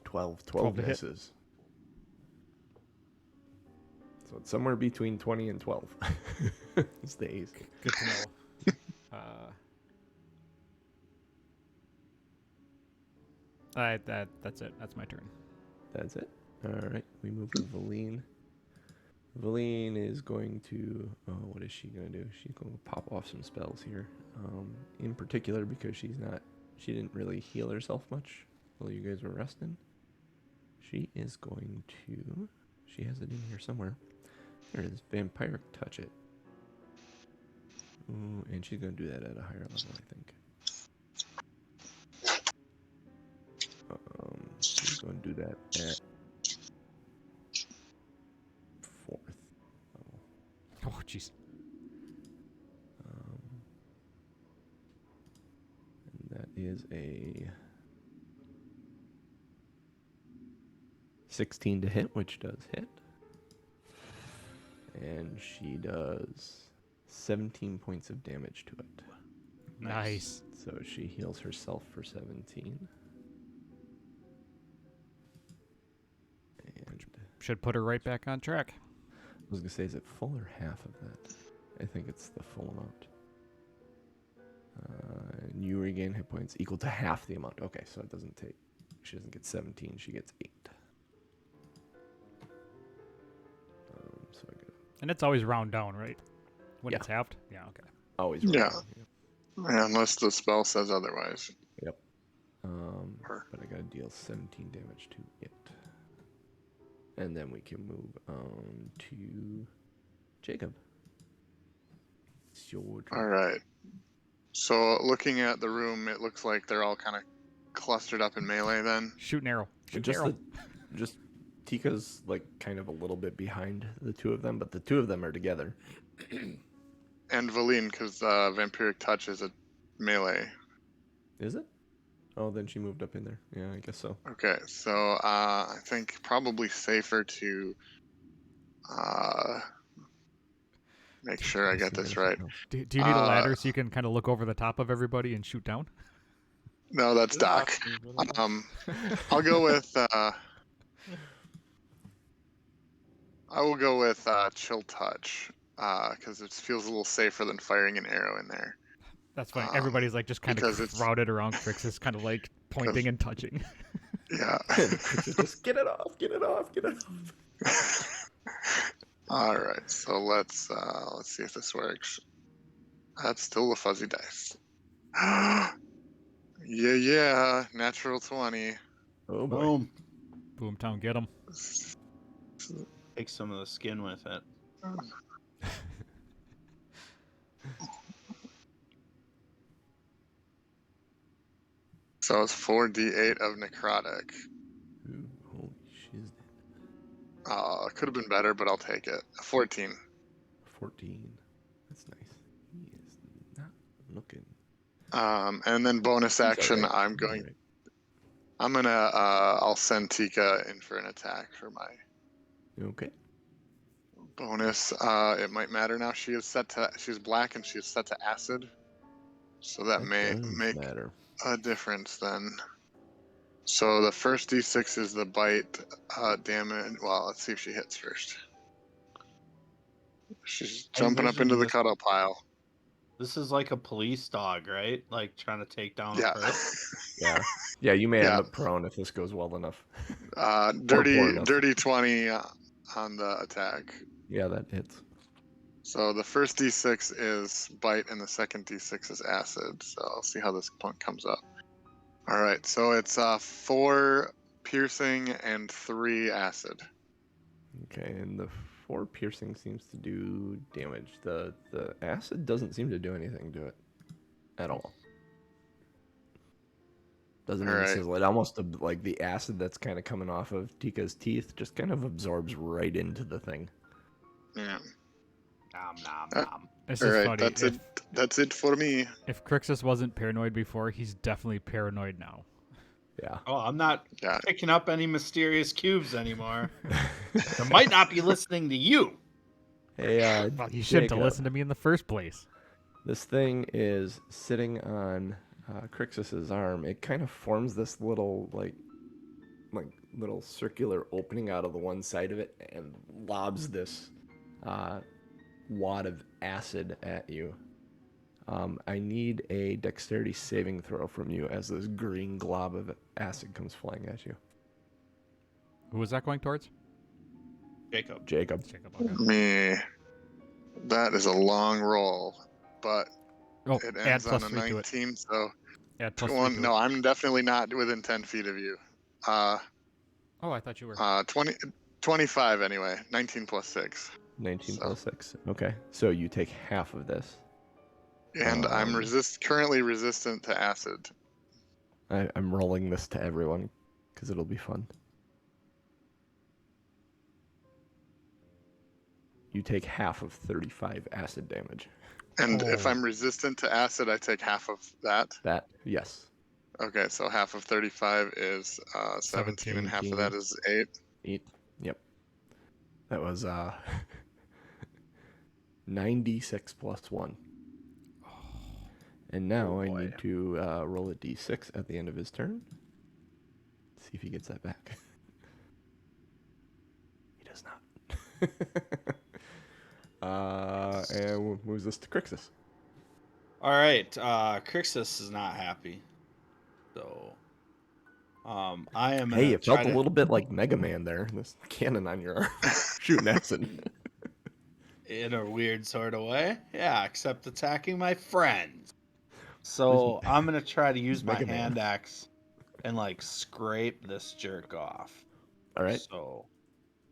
12 to hit. misses. So it's somewhere between 20 and 12. It's the ace. Good to know. That's it. That's my turn. That's it. All right, we move to Valine. Valine is going to. Oh, what is she going to do? She's going to pop off some spells here. In particular, because she didn't really heal herself much while you guys were resting. She is going to. She has it in here somewhere. There it is. Vampiric Touch It. Ooh, and she's going to do that at a higher level, I think. She's going to do that at 4th level. Oh, jeez. And that is a 16 to hit, which does hit. And she does 17 points of damage to it. Nice. So she heals herself for 17. And Should put her right back on track. I was going to say, is it full or half of that? I think it's the full amount. And you regain hit points equal to half the amount. Okay, so it doesn't take. She doesn't get 17, she gets 8. So I get And it's always round down, right? When Yeah. it's halved? Yeah, okay. always Yeah. roll. Yeah, unless the spell says otherwise. Yep. Her. But I gotta deal 17 damage to it. And then we can move on to Jacob. It's your turn. All right. So looking at the room, it looks like they're all kind of clustered up in melee. Then. Shoot an arrow. Shoot an Just arrow. just Tika's like kind of a little bit behind the two of them, but the two of them are together. And Valine, because Vampiric Touch is a melee. Is it? Oh, then she moved up in there. Yeah, I guess so. Okay, so I think probably safer to make sure I get this right. Do you need a ladder so you can kind of look over the top of everybody and shoot down? No, that's Doc. I'll go with. I will go with Chill Touch because it feels a little safer than firing an arrow in there. That's fine. Everybody's like just kind because of it's- crowded around Krixis, kind of like pointing and touching. Yeah. Just get it off, get it off, get it off. All right, so let's see if this works. That's still a fuzzy dice. Yeah, natural 20. Oh boy. Boom. Boomtown, get him. Take some of the skin with it. So it's 4d8 of necrotic. Ooh, holy shiz. Could have been better, but I'll take it. 14. 14. That's nice. He is not looking. And then bonus He's all action, right. I'm He's all going. right. I'm gonna. I'll send Tika in for an attack for my Okay. bonus. It might matter now. She is set to. She's black and she is set to acid, so that may does make matter. a difference then. So the first d6 is the bite damage. Well, let's see if she hits first. She's jumping up envision into the this- cuddle pile. This is like a police dog, right? Like trying to take down Yeah. a perp. Yeah. Yeah, you may Yeah. end up prone if this goes well enough. poor enough. Dirty 20 on the attack. Yeah, that hits. So the first d6 is bite and the second d6 is acid. So I'll see how this one comes up. All right, so it's 4 piercing and 3 acid. Okay, and the 4 piercing seems to do damage. The acid doesn't seem to do anything to it at all. Doesn't even Alright. sizzle. It almost like the acid that's kind of coming off of Tika's teeth just kind of absorbs right into the thing. Yeah. Nom nom Uh, nom. This All is right, funny. that's if, it. That's it for me. If Krixis wasn't paranoid before, he's definitely paranoid now. Yeah. Oh, I'm not Yeah. picking up any mysterious cubes anymore. I might not be listening to you. Hey, Well, you shouldn't have Jacob, listened to me in the first place. This thing is sitting on Krixis's arm. It kind of forms this little like little circular opening out of the one side of it and lobs this wad of acid at you. I need a dexterity saving throw from you as this green glob of acid comes flying at you. Who was that going towards? Jacob. Jacob. Jacob. Okay. Me. That is a long roll, but Oh, it add ends on plus a 3 to it. 19, so Add plus 3 one, to no, it. I'm definitely not within 10 feet of you. Oh, I thought you were. 25 anyway. 19 plus 6. 19 So- plus 6. Okay, so you take half of this. And I'm Um, currently resistant to acid. I'm rolling this to everyone because it'll be fun. You take half of 35 acid damage. And if Oh. I'm resistant to acid, I take half of that. That, yes. Okay, so half of 35 is 17, and half of that is 8. 8. Yep. That was 96 plus 1. And now Oh, I boy. need to roll a d6 at the end of his turn. See if he gets that back. He does not. And moves this to Krixis. All right. Krixis is not happy. So, I am. Hey, gonna it felt try a to- little bit like Mega Man there. This cannon on your arm. Shooting acid. in a weird sort of way. Yeah, except attacking my friends. So I'm gonna try to use my Mega Man. hand axe and like scrape this jerk off. All right. So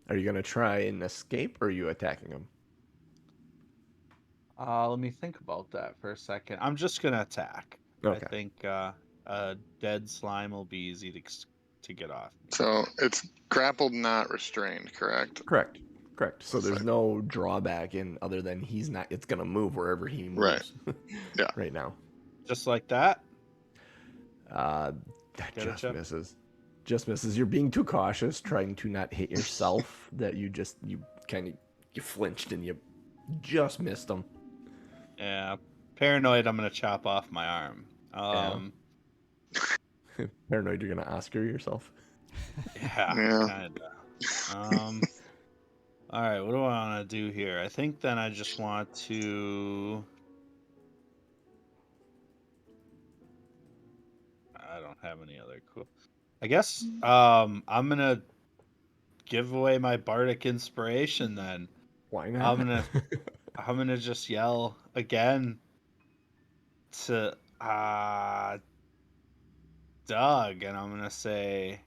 Are you going to try and escape or are you attacking him? Let me think about that for a second. I'm just gonna attack. Okay. I think a dead slime will be easy to get off. So it's grappled, not restrained, correct? Correct. Correct. So It's there's like- no drawback in other than he's not. It's gonna move wherever he Right. moves. Yeah. Right now. Just like that. That Get it, just Jeff? misses. Just misses. You're being too cautious, trying to not hit yourself. That you flinched and you just missed him. Yeah. Paranoid. I'm gonna chop off my arm. Paranoid, you're gonna Oscar yourself. Yeah. Yeah. Kinda. All right. What do I want to do here? I think then I just want to. I don't have any other cool. I guess I'm gonna give away my bardic inspiration then. Why not? I'm gonna just yell again to Doug, and I'm gonna say,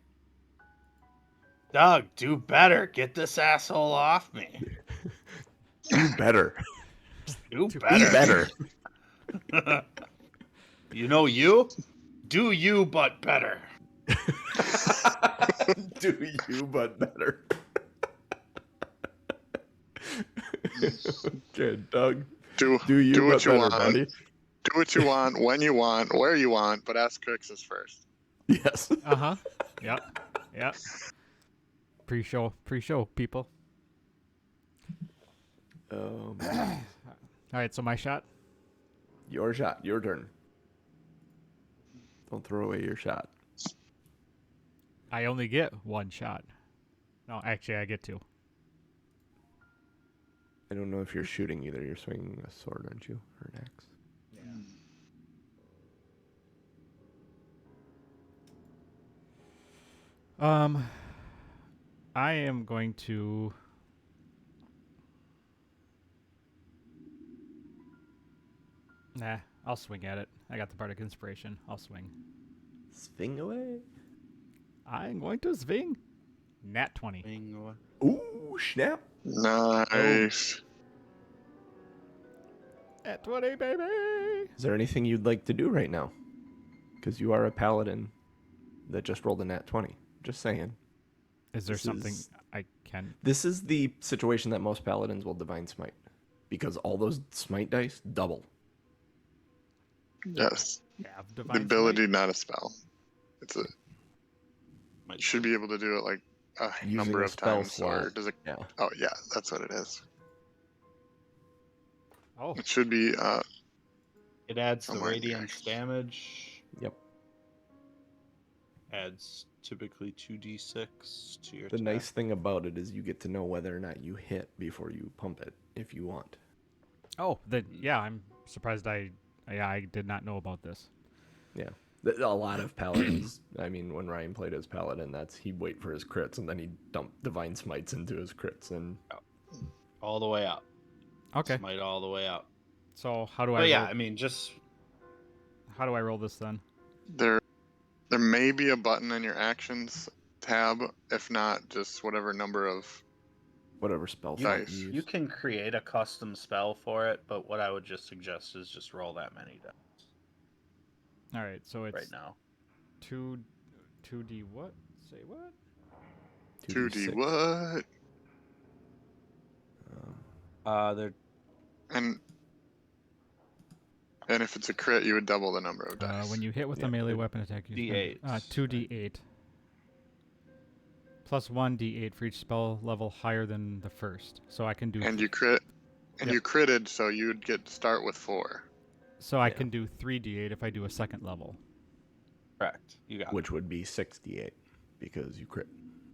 Doug, do better. Get this asshole off me. Do better. Do Be better. better. You? Do you, but better. Do you, but better. Good, Doug. Do you, do what but you better, want. buddy. Do what you want, when you want, where you want, but ask Krixis first. Yes. Uh-huh. Yep. Yep. Pre-show people. Oh, All right, so my shot. your shot. Your turn. Don't throw away your shot. I only get one shot. No, actually, I get two. I don't know if you're shooting either. You're swinging a sword, aren't you? Or an axe? I am going to. Nah, I'll swing at it. I got the bardic inspiration. I'll swing. Swing away. I'm going to swing. Nat 20. Ooh, snap. Nice. Nat 20, baby. Is there anything you'd like to do right now? Because you are a paladin that just rolled a nat 20. Just saying. Is there This something is- I can? This is the situation that most paladins will divine smite. Because all those smite dice double. Yes. Have The divine ability, smite? not a spell. You should be able to do it like a Using number a of spell times, or slot. does it? Yeah. Oh yeah, that's what it is. Oh, It should be. It adds the Somewhere in there. radiance damage. Yep. Adds typically 2d6 to your The attack. nice thing about it is you get to know whether or not you hit before you pump it, if you want. oh, then yeah. I'm surprised. I did not know about this. Yeah. A lot of paladins, I mean, when Ryan played as paladin, he'd wait for his crits and then he'd dump divine smites into his crits. And All the way up. Okay. Smite all the way up. So how do I? But yeah, roll, I mean, just how do I roll this then? There may be a button in your actions tab. If not, just whatever number of. whatever spell you, slot Nice. you use. you can create a custom spell for it, but what I would just suggest is just roll that many dice All right. So it's right now. 2d what? Say what? 2D 2d6. what? They're And if it's a crit, you would double the number of dice. When you hit with Yeah, a melee it- weapon attack, you D8s. 2d8. Plus 1d8 for each spell level higher than the first. So I can do. And you crit, and Yep. you critted, so you'd start with 4. So I Yeah. can do 3d8 if I do a second level. correct. You got it. Which would be 68 because you crit.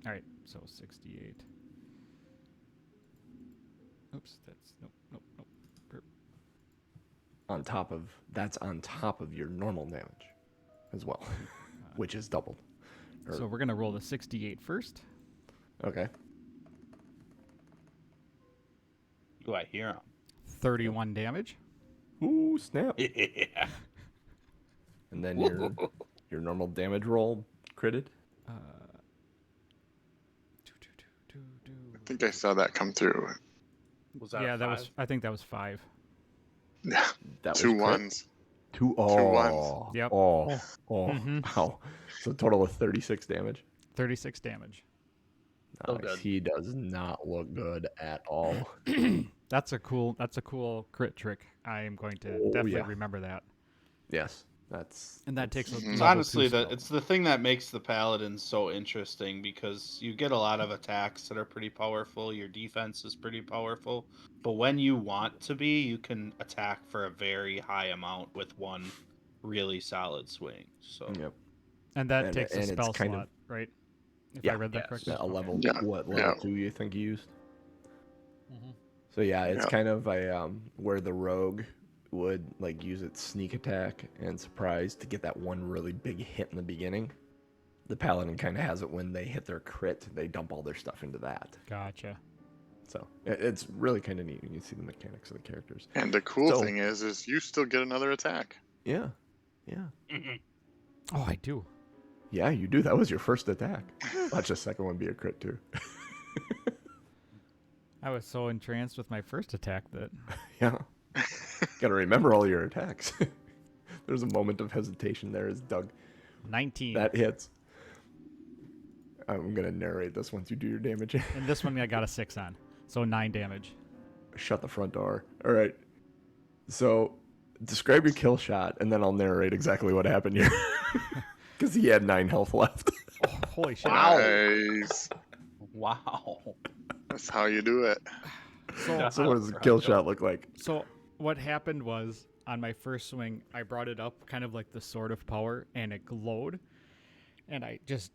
All right. So 68. Oops. Nope. That's on top of your normal damage as well, which is doubled. So we're gonna roll the 68 first. Okay. Do I hear 31 damage. Ooh, snap. him? Yeah. And then your normal damage roll critted. I think I saw that come through. Was that Yeah, a that was. five? I think that was 5. Yeah. That was Two crit. ones. Two ones. Yep. Oh. Mhm. Wow. So total of 36 damage. 36 damage. So Nice. good. He does not look good at all. That's a cool crit trick. I am going to Oh, definitely yeah. remember that. Yes. That's And that takes a Mhm. It's level honestly 2 spell. it's the thing that makes the paladin so interesting because you get a lot of attacks that are pretty powerful. Your defense is pretty powerful, but when you want to be, you can attack for a very high amount with one really solid swing. So Yep. And that And- takes a and it's spell kind slot, of- right? If I Yeah. read that Yes. correctly. A level. Yeah, What yeah. level 2 you think you used? Mhm. So yeah, it's Yeah. kind of a where the rogue would like use its sneak attack and surprise to get that one really big hit in the beginning. The paladin kind of has it when they hit their crit, they dump all their stuff into that. Gotcha. So it's really kind of neat when you see the mechanics of the characters. And the cool So- thing is you still get another attack. Yeah, Oh, I do. yeah, you do. That was your first attack. Watch the second one be a crit too. I was so entranced with my first attack that Yeah, gotta remember all your attacks. There's a moment of hesitation there as Doug. 19. That hits. I'm gonna narrate this once you do your damage. And this one I got a 6 on. So 9 damage. Shut the front door. All right. So, describe your kill shot, and then I'll narrate exactly what happened here. Because he had 9 health left. Oh, holy shit. Wow. Nice. wow. That's how you do it. So, So, what does the kill shot look like? so what happened was on my first swing, I brought it up kind of like the Sword of Power, and it glowed. And I just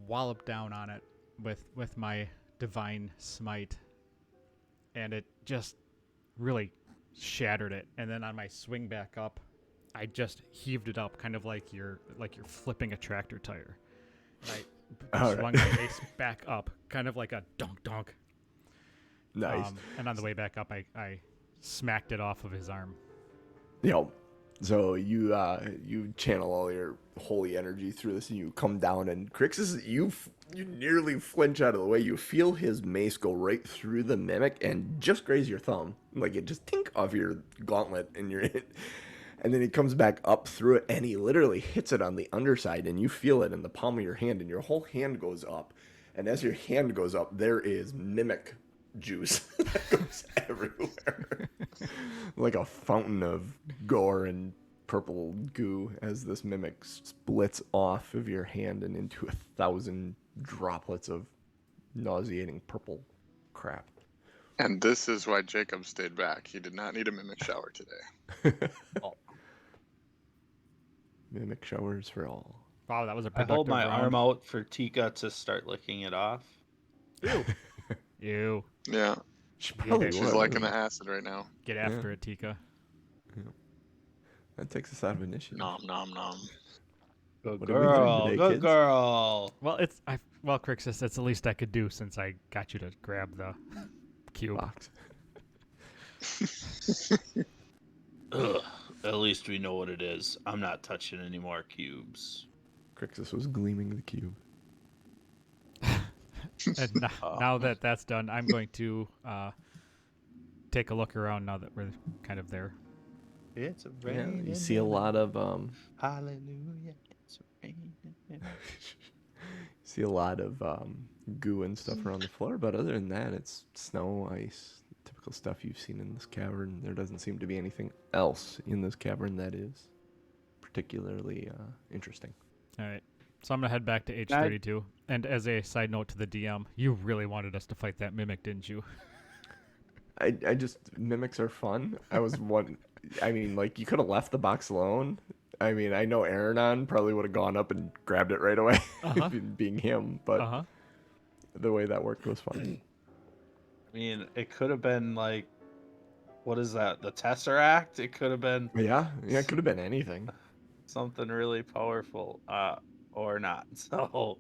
walloped down on it with my Divine Smite. And it just really shattered it. And then on my swing back up, I just heaved it up, kind of like you're flipping a tractor tire. And I All swung right. my base back up, kind of like a donk donk. Nice. And on the way back up, I smacked it off of his arm. So you channel all your holy energy through this, and you come down, and Krixis, you nearly flinch out of the way. You feel his mace go right through the mimic and just graze your thumb, like it just tink off your gauntlet, and you're in. And then he comes back up through it, and he literally hits it on the underside, and you feel it in the palm of your hand, and your whole hand goes up. And as your hand goes up, there is mimic juice that goes everywhere. Like a fountain of gore and purple goo as this mimic splits off of your hand and into 1,000 droplets of nauseating purple crap. And this is why Jacob stayed back. He did not need a mimic shower today. Mimic showers for all. Wow, that was a I productive hold my round. arm out for Tika to start licking it off. Ew. Yeah. She probably She's would. liking the acid right now. Get after it, Tika. That takes us out of initiative. Nom nom nom. Good What are we doing girl. today, Good kids? girl. Well, Krixis, that's the least I could do since I got you to grab the cube. Box. Ugh. At least we know what it is. I'm not touching any more cubes. Krixis was gleaming the cube. And now that that's done, I'm going to take a look around now that we're kind of there. It's a Yeah, rain. you see a lot of Hallelujah. It's raining. see a lot of goo and stuff around the floor, but other than that, it's snow, ice, typical stuff you've seen in this cavern. There doesn't seem to be anything else in this cavern that is particularly interesting. All right. So I'm going to head back to H32. And as a side note to the DM, you really wanted us to fight that mimic, didn't you? I just, mimics are fun. I was one, I mean, like, you could have left the box alone. I mean, I know Aranon probably would have gone up and grabbed it right away, Uh-huh. being him, but Uh-huh. the way that worked was fun. I mean, it could have been like, what is that? The Tesseract? It could have been Yeah, it could have been anything. something really powerful, or not. So,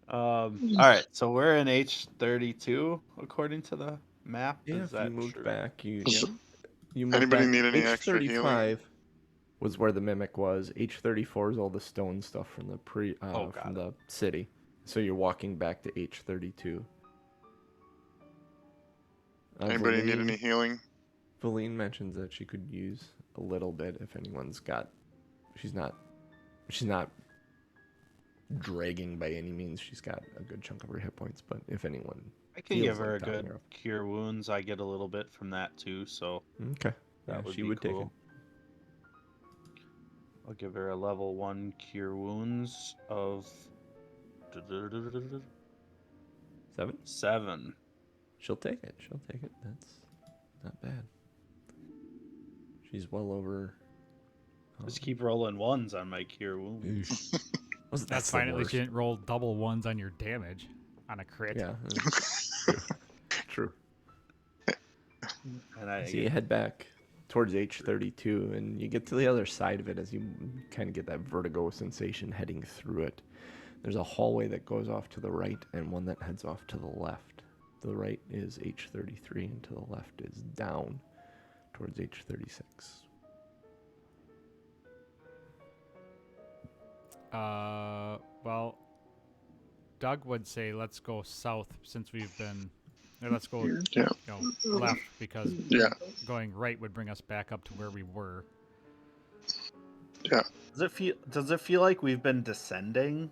all right. So we're in H32 according to the map. Yeah, Is if you that moved true? back, you Yeah. moved Anybody back. need any extra healing? H35 was where the mimic was. H34 is all the stone stuff from the got the city. So you're walking back to H32. Anybody need Valine- any healing? Valine mentions that she could use a little bit. If anyone's got, she's not dragging by any means. She's got a good chunk of her hit points. But if anyone, I can feels give her like a dying good her cure wounds. I get a little bit from that too, so okay, that yeah, would she be would cool. take I'll give her a level 1 cure wounds of it. 7. 7. She'll take it. She'll take it. That's not bad. She's well over. Just keep rolling ones on my cure wounds. That's the fine. At least you worst. didn't roll double ones on your damage on a crit. Yeah. True. And I So you head back towards H32, and you get to the other side of it as you kind of get that vertigo sensation heading through it. There's a hallway that goes off to the right and one that heads off to the left. The right is H33, and to the left is down towards H36. Well, Doug would say let's go south since we've been. Or let's go Yeah. left because Yeah. going right would bring us back up to where we were. Yeah. Does it feel like we've been descending?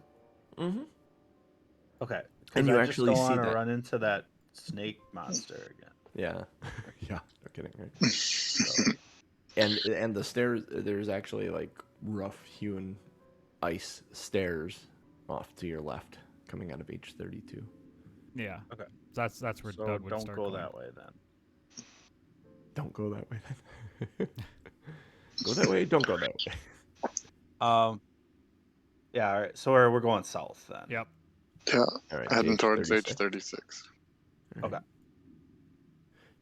Mm-hmm. Okay. And Because you I actually just see don't want to that- run into that snake monster again. Yeah. Yeah. No kidding, right? So, and the stairs, there's actually like rough hewn ice stairs off to your left coming out of H32. Yeah. Okay. That's where So Doug would don't start go going. that way then. Don't go that way then. Go that way, don't go that way. Yeah, all right. So we're going south then. Yep. Yeah. All right, Heading towards H36. H36. All right. Okay.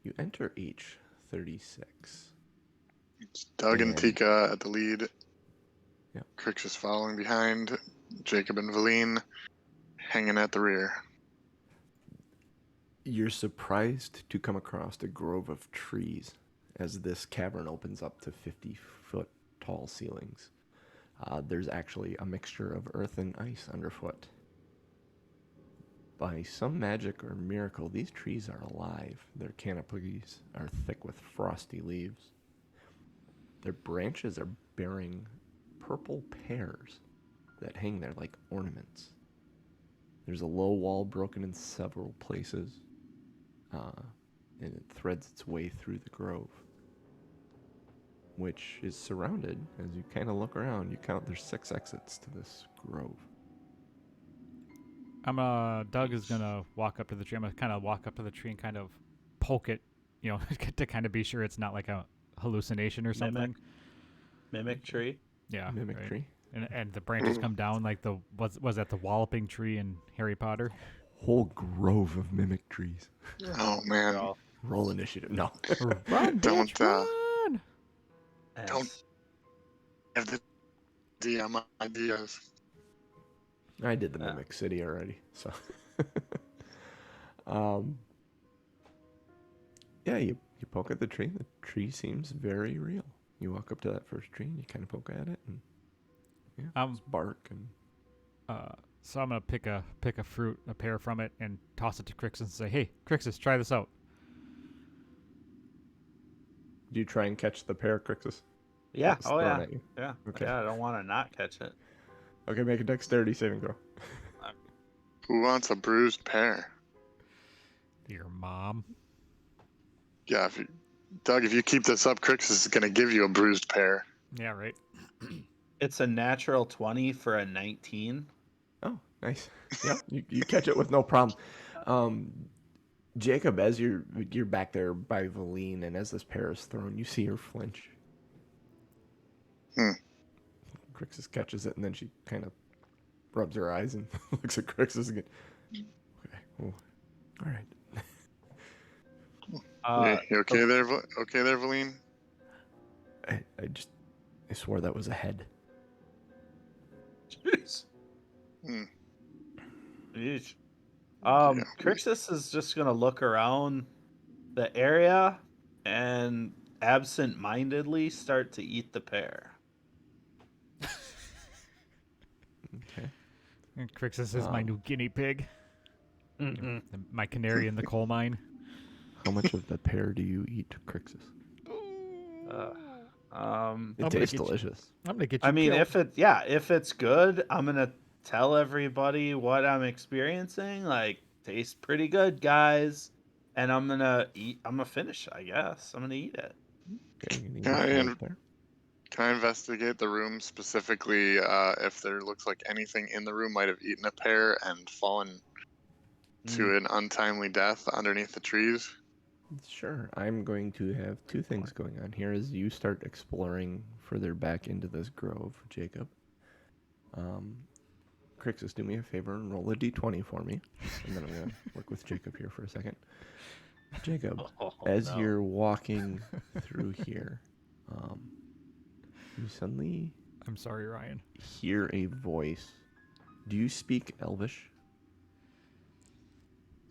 You enter H36. It's Doug and And- Tika at the lead. Yeah. Krixis following behind. Jacob and Valine hanging at the rear. You're surprised to come across a grove of trees as this cavern opens up to 50-foot tall ceilings. There's actually a mixture of earth and ice underfoot. By some magic or miracle, these trees are alive. Their canopies are thick with frosty leaves. Their branches are bearing purple pears that hang there like ornaments. There's a low wall broken in several places, and it threads its way through the grove, which is surrounded. As you kind of look around, you count there's 6 exits to this grove. Doug is gonna walk up to the tree. I'm gonna kind of walk up to the tree and kind of poke it, to kind of be sure it's not like a hallucination or something. Mimic tree. Yeah. Mimic right. tree. And the branches come down like was that the walloping tree in Harry Potter? Whole grove of mimic trees. Oh man. Well, Roll initiative. No. Run, Don't, bitch, run! and Don't- Have the DM ideas. I did the Yeah. Mimic City already, so. Yeah, you poke at the tree. The tree seems very real. You walk up to that first tree and you kind of poke at it, and it's bark and. So I'm gonna pick a fruit, a pear from it, and toss it to Krixis and say, "Hey, Krixis, try this out." Do you try and catch the pear, Krixis? yeah. It's Oh thrown yeah. at you. Yeah. Okay. Yeah. I don't want to not catch it. Okay, make a dexterity saving throw. Who wants a bruised pear? Your mom. Yeah, Doug, if you keep this up, Krixis is going to give you a bruised pear. Yeah, right. It's a natural 20 for a 19. Oh, nice. Yeah, you catch it with no problem. Jacob, as you're back there by Valine, and as this pear is thrown, you see her flinch. Krixis catches it, and then she kind of rubs her eyes and looks at Krixis again. Okay, well, all right. You okay there, Valine? I swore that was a head. Jeez. Hmm. Yeesh. Yeah. Krixis is just gonna look around the area and absent-mindedly start to eat the pear. Okay. And Krixis is my new guinea pig, my canary in the coal mine. How much of the pear do you eat, Krixis? It gonna tastes get you- delicious. I'm gonna get you. I mean, killed. if it's good, I'm gonna tell everybody what I'm experiencing. Like, tastes pretty good, guys. And I'm gonna finish it, I guess. I'm gonna eat it. Okay, you need Can a I, float in- there. can I investigate the room specifically if there looks like anything in the room might have eaten a pear and fallen to an untimely death underneath the trees? Sure, I'm going to have two things going on here as you start exploring further back into this grove, Jacob. Krixis, do me a favor and roll a d20 for me, and then I'm going to work with Jacob here for a second. Jacob, as no. you're walking through here, you suddenly I'm sorry, Ryan. hear a voice. Do you speak Elvish?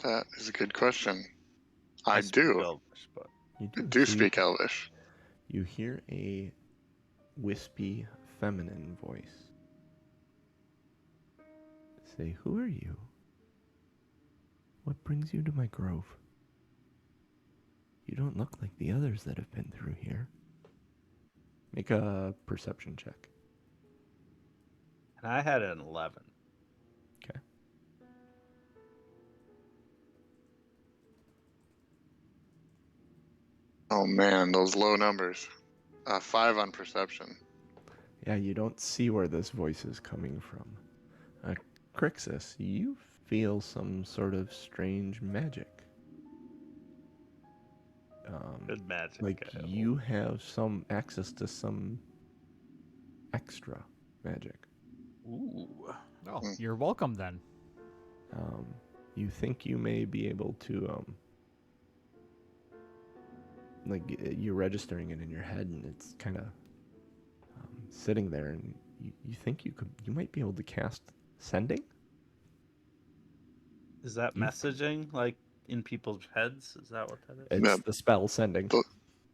That is a good question. I speak do. Elvish, but You I do. do So you- speak Elvish. You hear a wispy, feminine voice. Say, who are you? What brings you to my grove? You don't look like the others that have been through here. Make a perception check. and I had an 11. Okay. Oh man, those low numbers. 5 on perception. Yeah, you don't see where this voice is coming from. Krixis, you feel some sort of strange magic. Good magic. Like you have some access to some extra magic. Ooh. Oh, you're welcome then. You think you may be able to, you're registering it in your head, and it's kind of sitting there, and you think you might be able to cast sending. Is that messaging like in people's heads? Is that what that is? It's Yeah. the spell sending.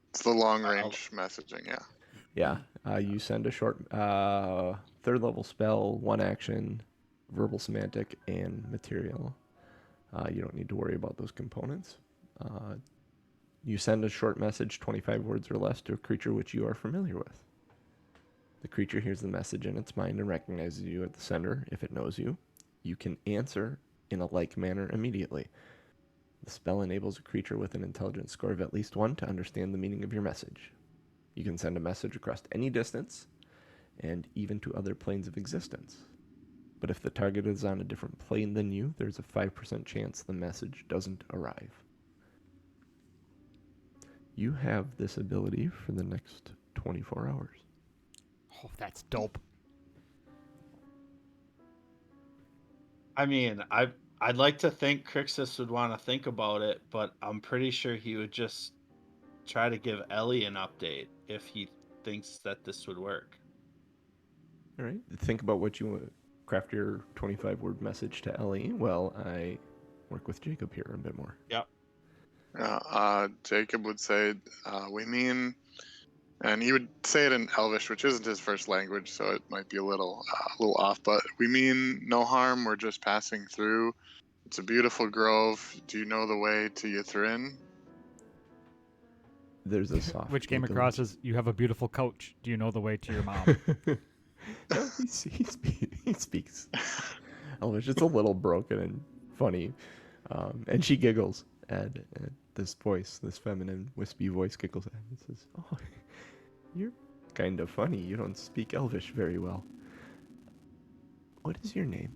It's the long range messaging, yeah. Yeah, you send a short third level spell, one action, verbal, semantic, and material. You don't need to worry about those components. You send a short message, 25 words or less, to a creature which you are familiar with. The creature hears the message in its mind and recognizes you at the sender. If it knows you, you can answer in a like manner immediately. The spell enables a creature with an intelligence score of at least 1 to understand the meaning of your message. You can send a message across any distance and even to other planes of existence. But if the target is on a different plane than you, there's a 5% chance the message doesn't arrive. You have this ability for the next 24 hours. Oh, that's dope. I mean, I'd like to think Krixis would want to think about it, but I'm pretty sure he would just try to give Ellie an update if he thinks that this would work. All right. Think about what you want. Craft your 25-word message to Ellie. Well, I work with Jacob here a bit more. Yep. Jacob would say, we mean, and he would say it in Elvish, which isn't his first language, so it might be a little off, but we mean no harm, we're just passing through. It's a beautiful grove. Do you know the way to Ythrin? There's a soft Which came giggle. across as, you have a beautiful coach. Do you know the way to your mom? No, he speaks Elvish. It's a little broken and funny. And she giggles at this voice, this feminine, wispy voice giggles at and says, "Oh, you're kind of funny. You don't speak Elvish very well. What is your name?"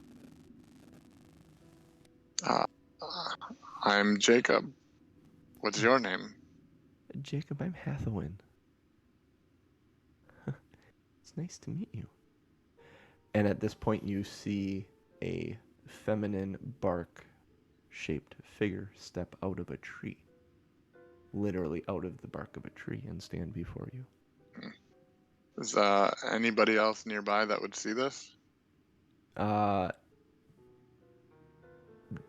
I'm Jacob. What's your name? "Jacob, I'm Hathawin." "It's nice to meet you." And at this point, you see a feminine bark-shaped figure step out of a tree. Literally out of the bark of a tree and stand before you. Is anybody else nearby that would see this?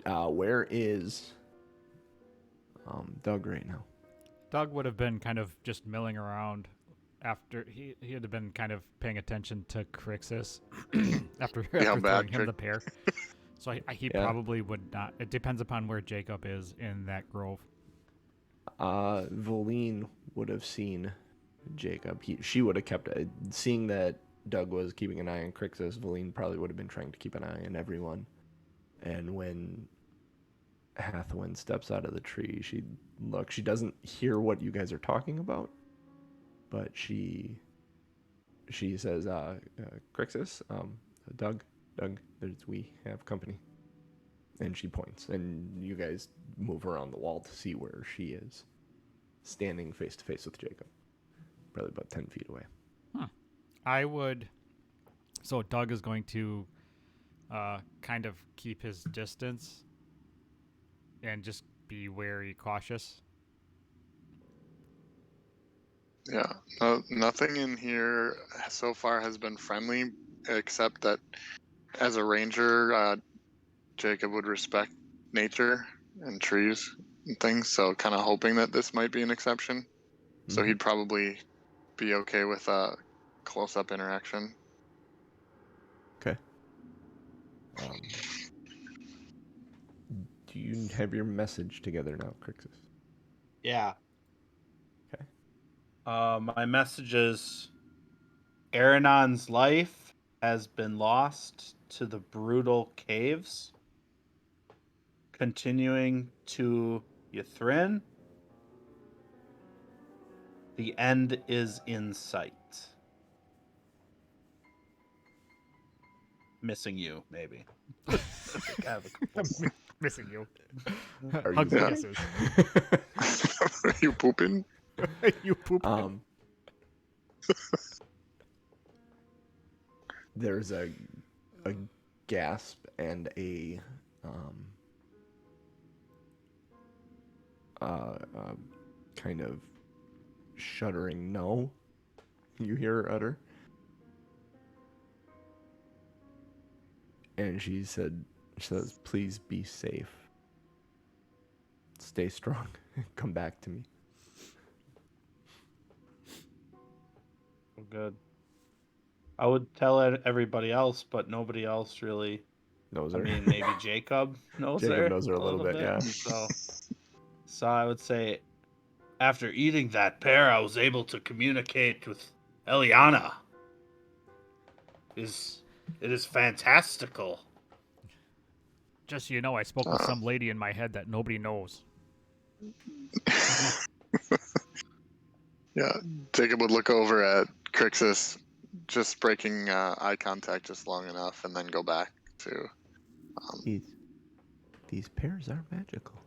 Where is Doug right now? Doug would have been kind of just milling around after he had been kind of paying attention to Krixis after bad throwing him Crick- the pear. So he Yeah. probably would not. It depends upon where Jacob is in that grove. Voline would have seen Jacob. She would have kept it. Seeing that Doug was keeping an eye on Krixis, Valine probably would have been trying to keep an eye on everyone. And when Hathawin steps out of the tree, she doesn't hear what you guys are talking about, but she says, Krixis, Doug, we have company. And she points, and you guys move around the wall to see where she is, standing face to face with Jacob, probably about 10 feet away. So Doug is going to kind of keep his distance and just be wary, cautious. Yeah, nothing in here so far has been friendly, except that as a ranger, Jacob would respect nature and trees and things, so kind of hoping that this might be an exception. So he'd probably be okay with a close-up interaction. Okay. Do you have your message together now, Krixis? Yeah. Okay. My message is Aranon's life has been lost to the brutal caves. Continuing to Ythrin, the end is in sight. Missing you, maybe. I think I have a couple. Missing you. Are you Hugs and Yeah. kisses. Are you pooping? You poop. There's a gasp and a kind of shuddering no. You hear her utter. And she says, please be safe. Stay strong. Come back to me. Good. I would tell everybody else, but nobody else really Knows I her. mean, maybe Jacob knows her. Jacob knows her a little bit, yeah. So I would say, after eating that pear, I was able to communicate with Eliana. It is fantastical. Just so you know, I spoke with some lady in my head that nobody knows. Yeah, Jacob would look over at Krixis, just breaking eye contact just long enough, and then go back to. These pears are magical.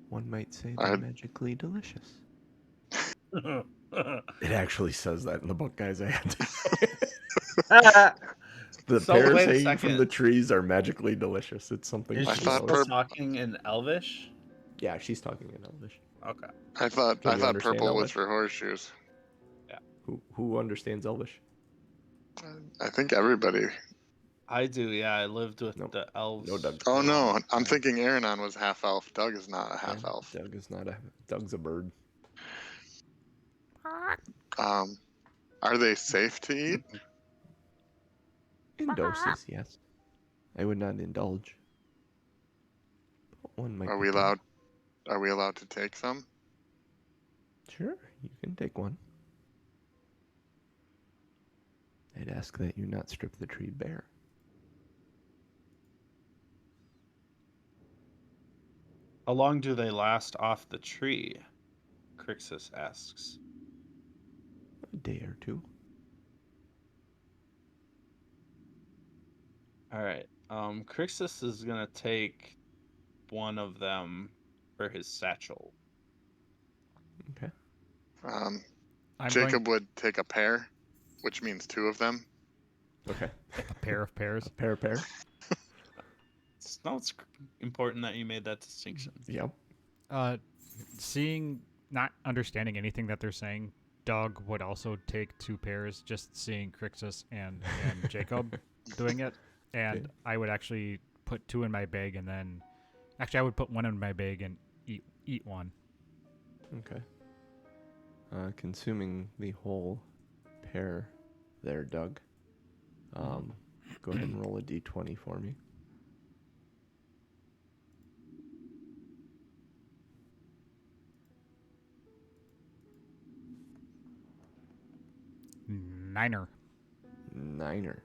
One might say they're magically delicious. It actually says that in the book, guys. I had to. The pears hanging from the trees are magically delicious. It's something. Is she talking in Elvish? Yeah, she's talking in Elvish. Okay. I thought purple was for horseshoes. Yeah. Who understands Elvish? I think everybody. I do, yeah. I lived with the elves. No, Doug. Oh no, I'm thinking Aranon was half elf. Doug is not a half elf. Doug is not a. Doug's a bird. Are they safe to eat? In doses, yes. I would not indulge. One might. Are we allowed? Are we allowed to take some? Sure, you can take one. I'd ask that you not strip the tree bare. How long do they last off the tree? Krixis asks. A day or two. Alright. Krixis is gonna take one of them for his satchel. Okay. Jacob would take a pair, which means two of them. Okay. A pair of pears. A pair of pears. It's important that you made that distinction. Yep. Not understanding anything that they're saying, Doug would also take two pairs, just seeing Krixis and Jacob doing it. And Okay. I would actually put two in my bag, and then... Actually, I would put one in my bag and eat one. Okay. Consuming the whole pear there, Doug. Go ahead and roll a d20 for me. Niner. Niner.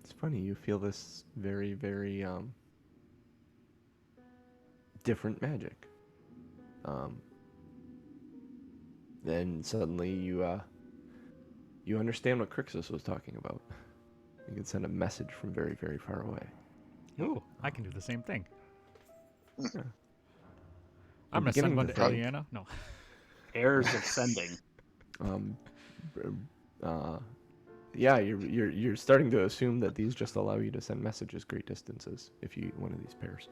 It's funny, you feel this very, very different magic. Then suddenly you understand what Krixis was talking about. You can send a message from very, very far away. Ooh, I can do the same thing. Yeah. I'm gonna send one to Eliana. No. Errors of sending. Yeah, you're starting to assume that these just allow you to send messages great distances if you eat one of these pairs.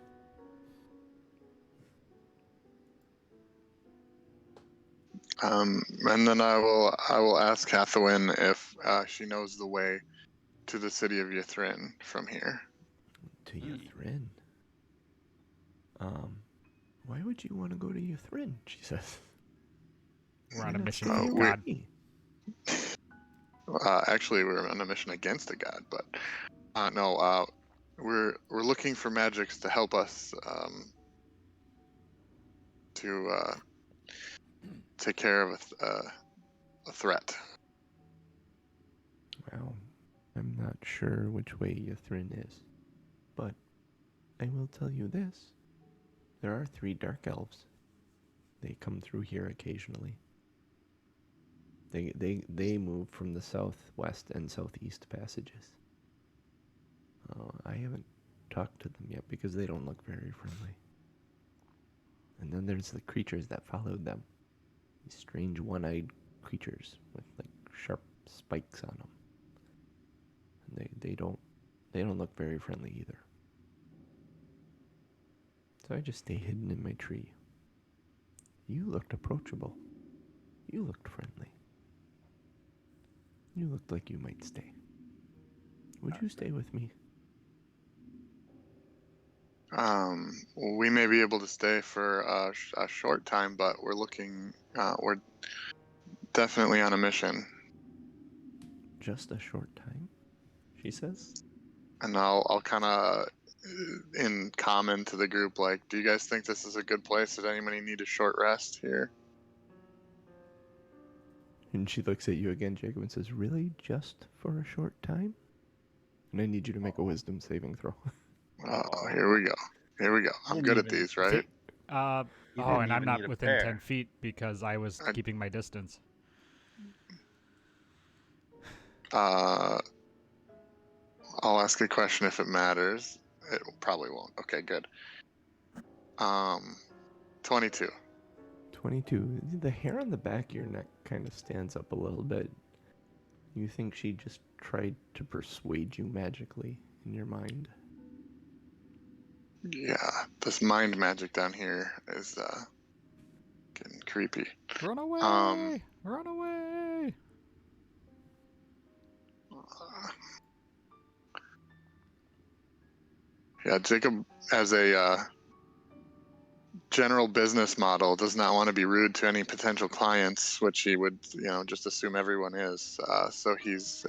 And then I will ask Hathawin if she knows the way to the city of Ythrin from here. To Ythrin? Why would you want to go to Ythrin? She says. We're on a mission Oh, from wait. God. Actually, we're on a mission against a god, but no. We're looking for magics to help us to take care of a threat. Well, I'm not sure which way Ythrin is, but I will tell you this. There are 3 dark elves. They come through here occasionally. They move from the southwest and southeast passages. I haven't talked to them yet because they don't look very friendly. And then there's the creatures that followed them. These strange one-eyed creatures with like sharp spikes on them. And they don't look very friendly either. So I just stay hidden in my tree. You looked approachable. You looked friendly. You looked like you might stay. Would you stay with me? We may be able to stay for a short time, but we're definitely on a mission. Just a short time, she says. And I'll kind of in common to the group, like, do you guys think this is a good place? Does anybody need a short rest here? And she looks at you again, Jacob, and says, really? Just for a short time? And I need you to make a wisdom saving throw. Oh, here we go. I'm good at these, right? And I'm not within 10 feet because I was keeping my distance. I'll ask a question if it matters. It probably won't. Okay, good. 22. 22. The hair on the back of your neck kind of stands up a little bit. You think she just tried to persuade you magically in your mind? Yeah, this mind magic down here is getting creepy. Run away! Run away! Yeah, Jacob, as a general business model, does not want to be rude to any potential clients, which he would, just assume everyone is. So he's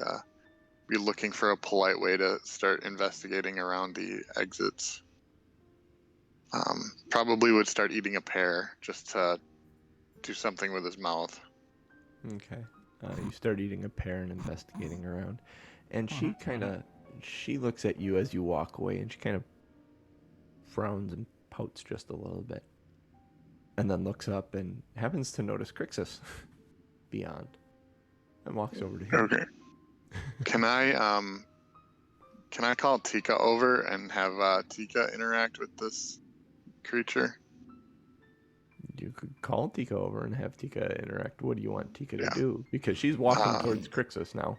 be looking for a polite way to start investigating around the exits. Probably would start eating a pear just to do something with his mouth. Okay. You start eating a pear and investigating around. And she looks at you as you walk away, and she kind of frowns and pouts just a little bit. And then looks up and happens to notice Krixis beyond. And walks over to him. Okay. Can I call Tika over and have Tika interact with this creature? You could call Tika over and have Tika interact. What do you want Tika to do? Because she's walking towards Krixis now.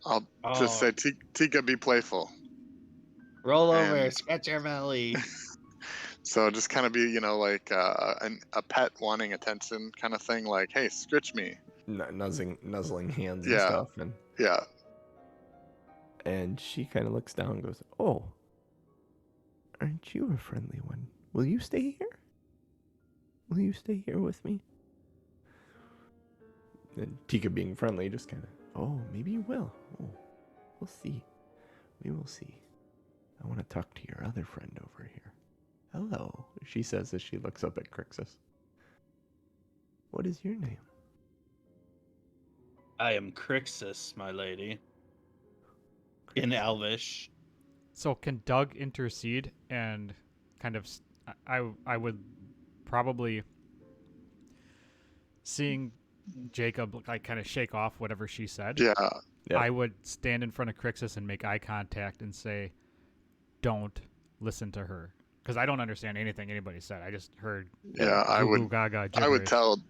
I'll just say, Tika, be playful. Roll over, scratch your belly. So just kind of be, like a pet wanting attention kind of thing. Like, hey, scritch me. Nuzzling hands and stuff. And yeah. And she kind of looks down and goes, oh, aren't you a friendly one? Will you stay here? Will you stay here with me? And Tika, being friendly, just kind of, oh, maybe you will. Oh, we'll see. We will see. I want to talk to your other friend over here. Hello, she says as she looks up at Krixis. What is your name? I am Krixis, my lady. In Elvish. So can Doug intercede and kind of? I would probably seeing Jacob like kind of shake off whatever she said. Yeah. Yeah. I would stand in front of Krixis and make eye contact and say, "Don't listen to her," because I don't understand anything anybody said. I just heard Yeah, I goo would. goo gaga I would gibberish. tell,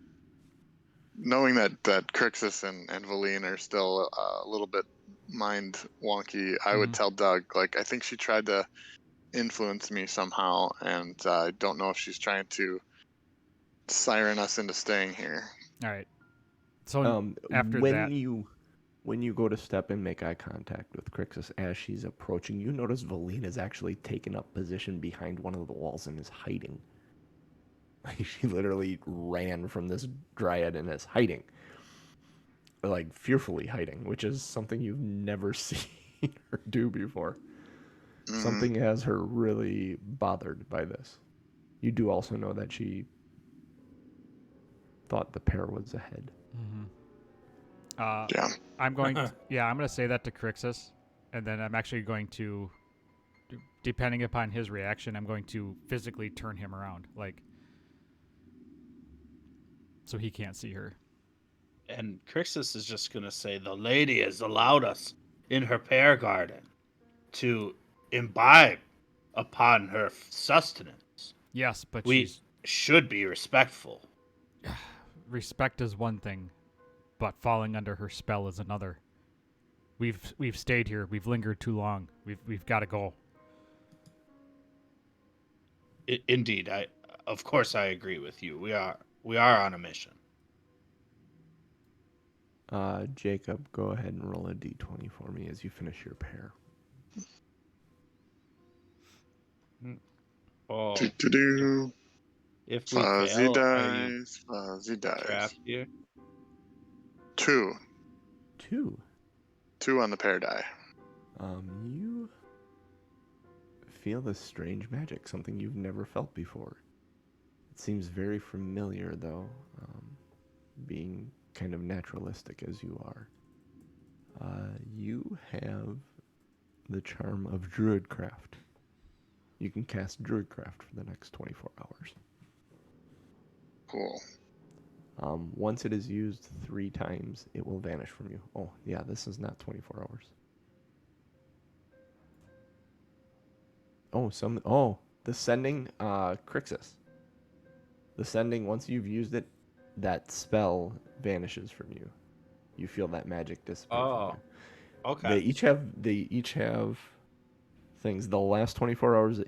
knowing that Krixis and Valine are still a little bit mind wonky. I would Mhm. tell Doug, like, I think she tried to influence me somehow, and I don't know if she's trying to siren us into staying here. All right. So after when that, you go to step and make eye contact with Krixis as she's approaching, you notice Valine is actually taken up position behind one of the walls and is hiding. Like she literally ran from this dryad and is hiding. Like fearfully hiding, which is something you've never seen her do before. Mhm. Something has her really bothered by this. You do also know that she thought the pair was ahead. Yeah. I'm going. I'm going to say that to Krixis, and then I'm actually going to, depending upon his reaction, I'm going to physically turn him around, like, so he can't see her. And Krixis is just going to say, the lady has allowed us in her pear garden to imbibe upon her sustenance. Yes, but We should be respectful. respect is one thing, but falling under her spell is another. We've stayed here. We've lingered too long. We've got to go. Indeed, of course I agree with you. We are on a mission. Jacob, go ahead and roll a d20 for me as you finish your pair. Oh, Do-do-do. if we Fuzzy fail, are you dice. Fuzzy dice. trapped here? 2. 2. 2 on the pair die. You feel this strange magic, something you've never felt before. It seems very familiar, though, being kind of naturalistic as you are. You have the charm of Druidcraft. You can cast Druidcraft for the next 24 hours. Cool. Once it is used 3 times, it will vanish from you. Oh, yeah, this is not 24 hours. The sending, Krixis. The sending, once you've used it, that spell vanishes from you. You feel that magic dissipate from Oh, you. okay. They each have things. They'll last 24 hours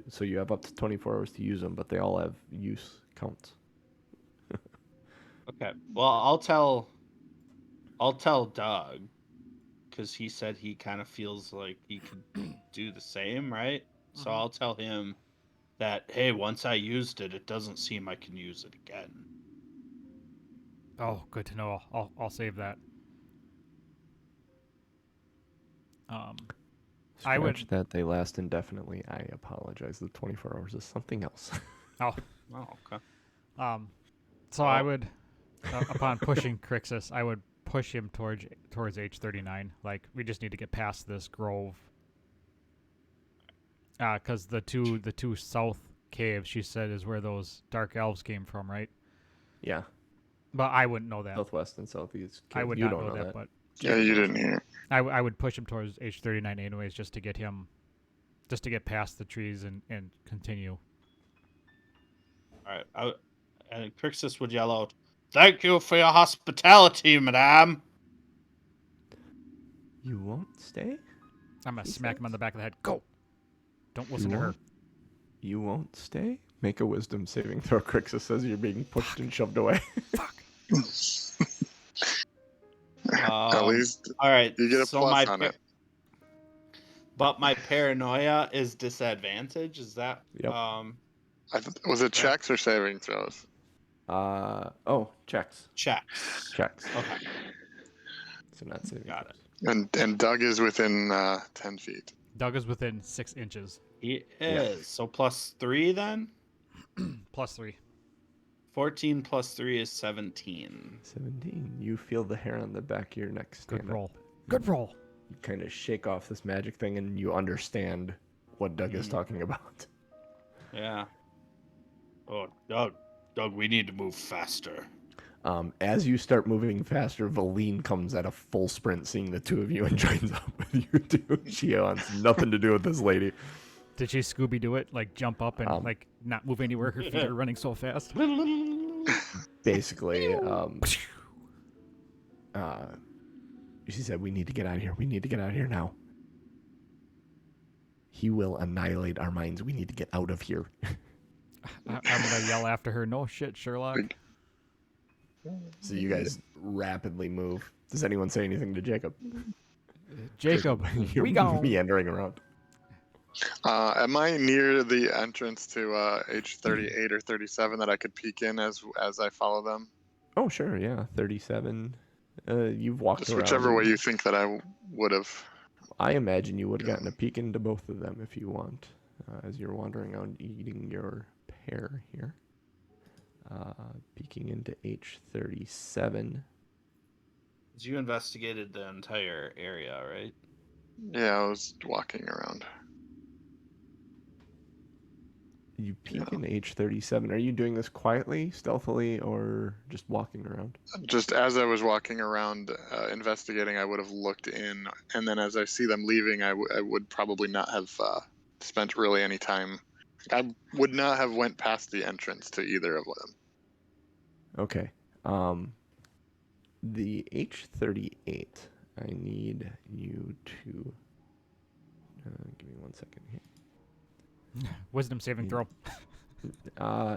so you have up to 24 hours to use them, but they all have use counts. Okay. Well, I'll tell Doug, because he said he kind of feels like he could do the same, right? So I'll tell him that, hey, once I used it, it doesn't seem I can use it again. Oh, good to know. I'll save that. I would. Scratch that they last indefinitely. I apologize. The 24 hours is something else. Oh, Oh, okay. so I would, upon pushing Krixis, I would push him towards H39. Like, we just need to get past this grove. Because the two south caves, she said, is where those dark elves came from, right? Yeah. But I wouldn't know that. Southwest and southeast. I would you not don't know that, but Yeah, you didn't hear. I would push him towards H39 anyways, just to get past the trees and continue. All right. And Krixis would yell out, "Thank you for your hospitality, madame." You won't stay? I'm gonna She smack him says. on the back of the head. Go! Don't listen You to her. won't? You won't stay? Make a wisdom saving throw, Krixis says you're being pushed and shoved away. Fuck. At least All right. you get a so plus my on it. But my paranoia is disadvantage. Is that? Yep. Was it checks or saving throws? Checks. Checks. Checks. Okay. So not saving. Got throws. And Doug is within 10 feet. Doug is within 6 inches. He is. So +3 then? +3. 14 plus 3 is 17. 17. You feel the hair on the back of your neck stand Good up. roll. Good roll. You kind of shake off this magic thing, and you understand what Doug is talking about. Yeah. Oh, Doug, we need to move faster. As you start moving faster, Valine comes at a full sprint, seeing the two of you, and joins up with you two. She wants nothing to do with this lady. Did she Scooby do it? Like jump up and like not move anywhere? Her feet are running so fast. Basically, she said, "We need to get out of here. We need to get out of here now. He will annihilate our minds. We need to get out of here." I'm gonna yell after her. No shit, Sherlock. So you guys rapidly move. Does anyone say anything to Jacob? Jacob, You're we go. meandering around. Am I near the entrance to H38 or 37 that I could peek in as I follow them? Oh, sure, yeah. 37. You've walked Just around. whichever way you think that I would have. I imagine you would have gotten a peek into both of them if you want, as you're wandering around eating your pear here. Peeking into H37. You investigated the entire area, right? Yeah, I was walking around. You peek in H37. Are you doing this quietly, stealthily, or just walking around? Just as I was walking around investigating, I would have looked in, and then as I see them leaving, I would probably not have spent really any time. I would not have went past the entrance to either of them. Okay. The H38, I need you to... give me 1 second here. Wisdom saving throw.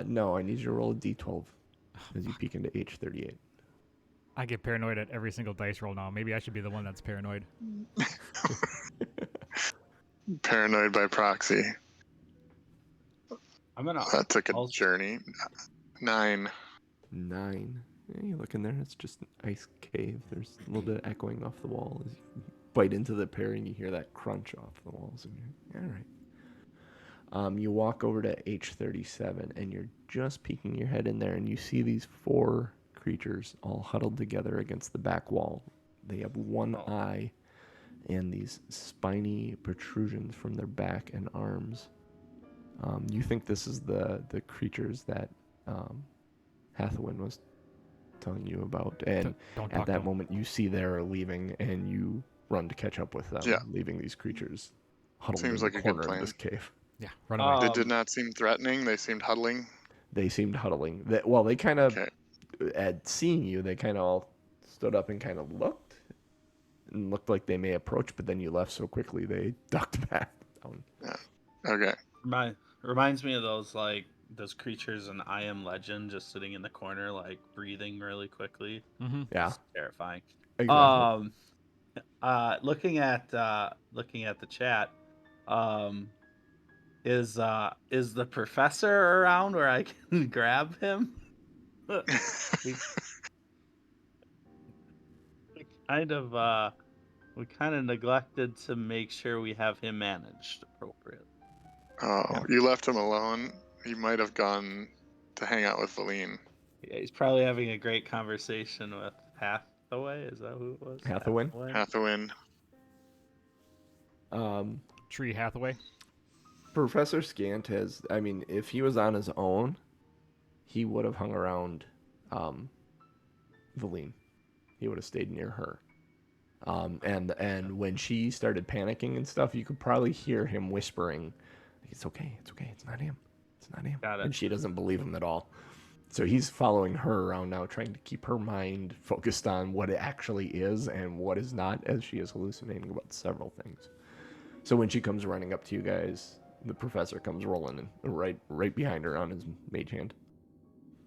No, I need you to roll a d12 as you peek into H38. I get paranoid at every single dice roll now. Maybe I should be the one that's paranoid. Paranoid by proxy. I'm gonna. That took a journey. 9. 9. Yeah, you look in there, it's just an ice cave. There's a little bit of echoing off the wall. As you bite into the pear and you hear that crunch off the walls. And you're, all right. You walk over to H37 and you're just peeking your head in there and you see these 4 creatures all huddled together against the back wall. They have one eye and these spiny protrusions from their back and arms. You think this is the creatures that Hathawin was telling you about, and at that moment you see they're leaving and you run to catch up with them, leaving these creatures huddled in the corner of this cave. Yeah, run away. They did not seem threatening. They seemed huddling. They seemed huddling. They kind of, at seeing you, they kind of all stood up and kind of looked, and looked like they may approach, but then you left so quickly they ducked back down. Yeah. Okay. Reminds me of those creatures in I Am Legend, just sitting in the corner, like breathing really quickly. Mm-hmm. Yeah. It's terrifying. Exactly. Looking at the chat, is the professor around where I can grab him? we kind of neglected to make sure we have him managed appropriately. Oh, yeah. You left him alone. He might have gone to hang out with Valine. Yeah, he's probably having a great conversation with Hathaway. Is that who it was? Hathawin. Tree Hathaway. Professor Scant has, I mean, if he was on his own, he would have hung around Valine. He would have stayed near her. And when she started panicking and stuff, you could probably hear him whispering, it's okay, it's not him. Got it. And she doesn't believe him at all. So he's following her around now, trying to keep her mind focused on what it actually is and what is not, as she is hallucinating about several things. So when she comes running up to you guys, the professor comes rolling and right behind her on his mage hand.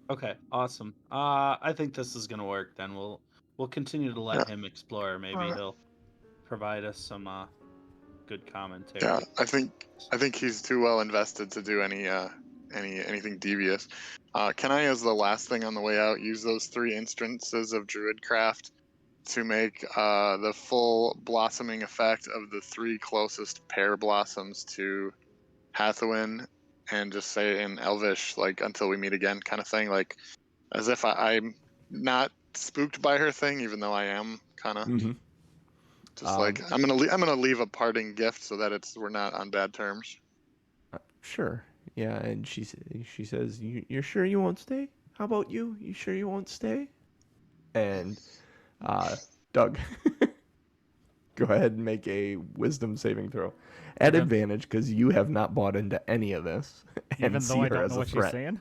Okay, awesome. I think this is gonna work. Then we'll continue to let him explore. Maybe he'll provide us some good commentary. Yeah, I think he's too well invested to do anything devious. Can I, as the last thing on the way out, use those 3 instances of Druidcraft to make the full blossoming effect of the 3 closest pear blossoms to Hathawin, and just say in Elvish, like, until we meet again kind of thing, like, as if I'm not spooked by her thing, even though I am kind of. Mm-hmm. Just like I'm gonna leave a parting gift so that we're not on bad terms. Sure. Yeah, and she says, "You're sure you won't stay? How about you? You sure you won't stay?" And Doug, go ahead and make a wisdom saving throw. At Okay. advantage, because you have not bought into any of this and Even see though I her don't as know a what she's threat. saying.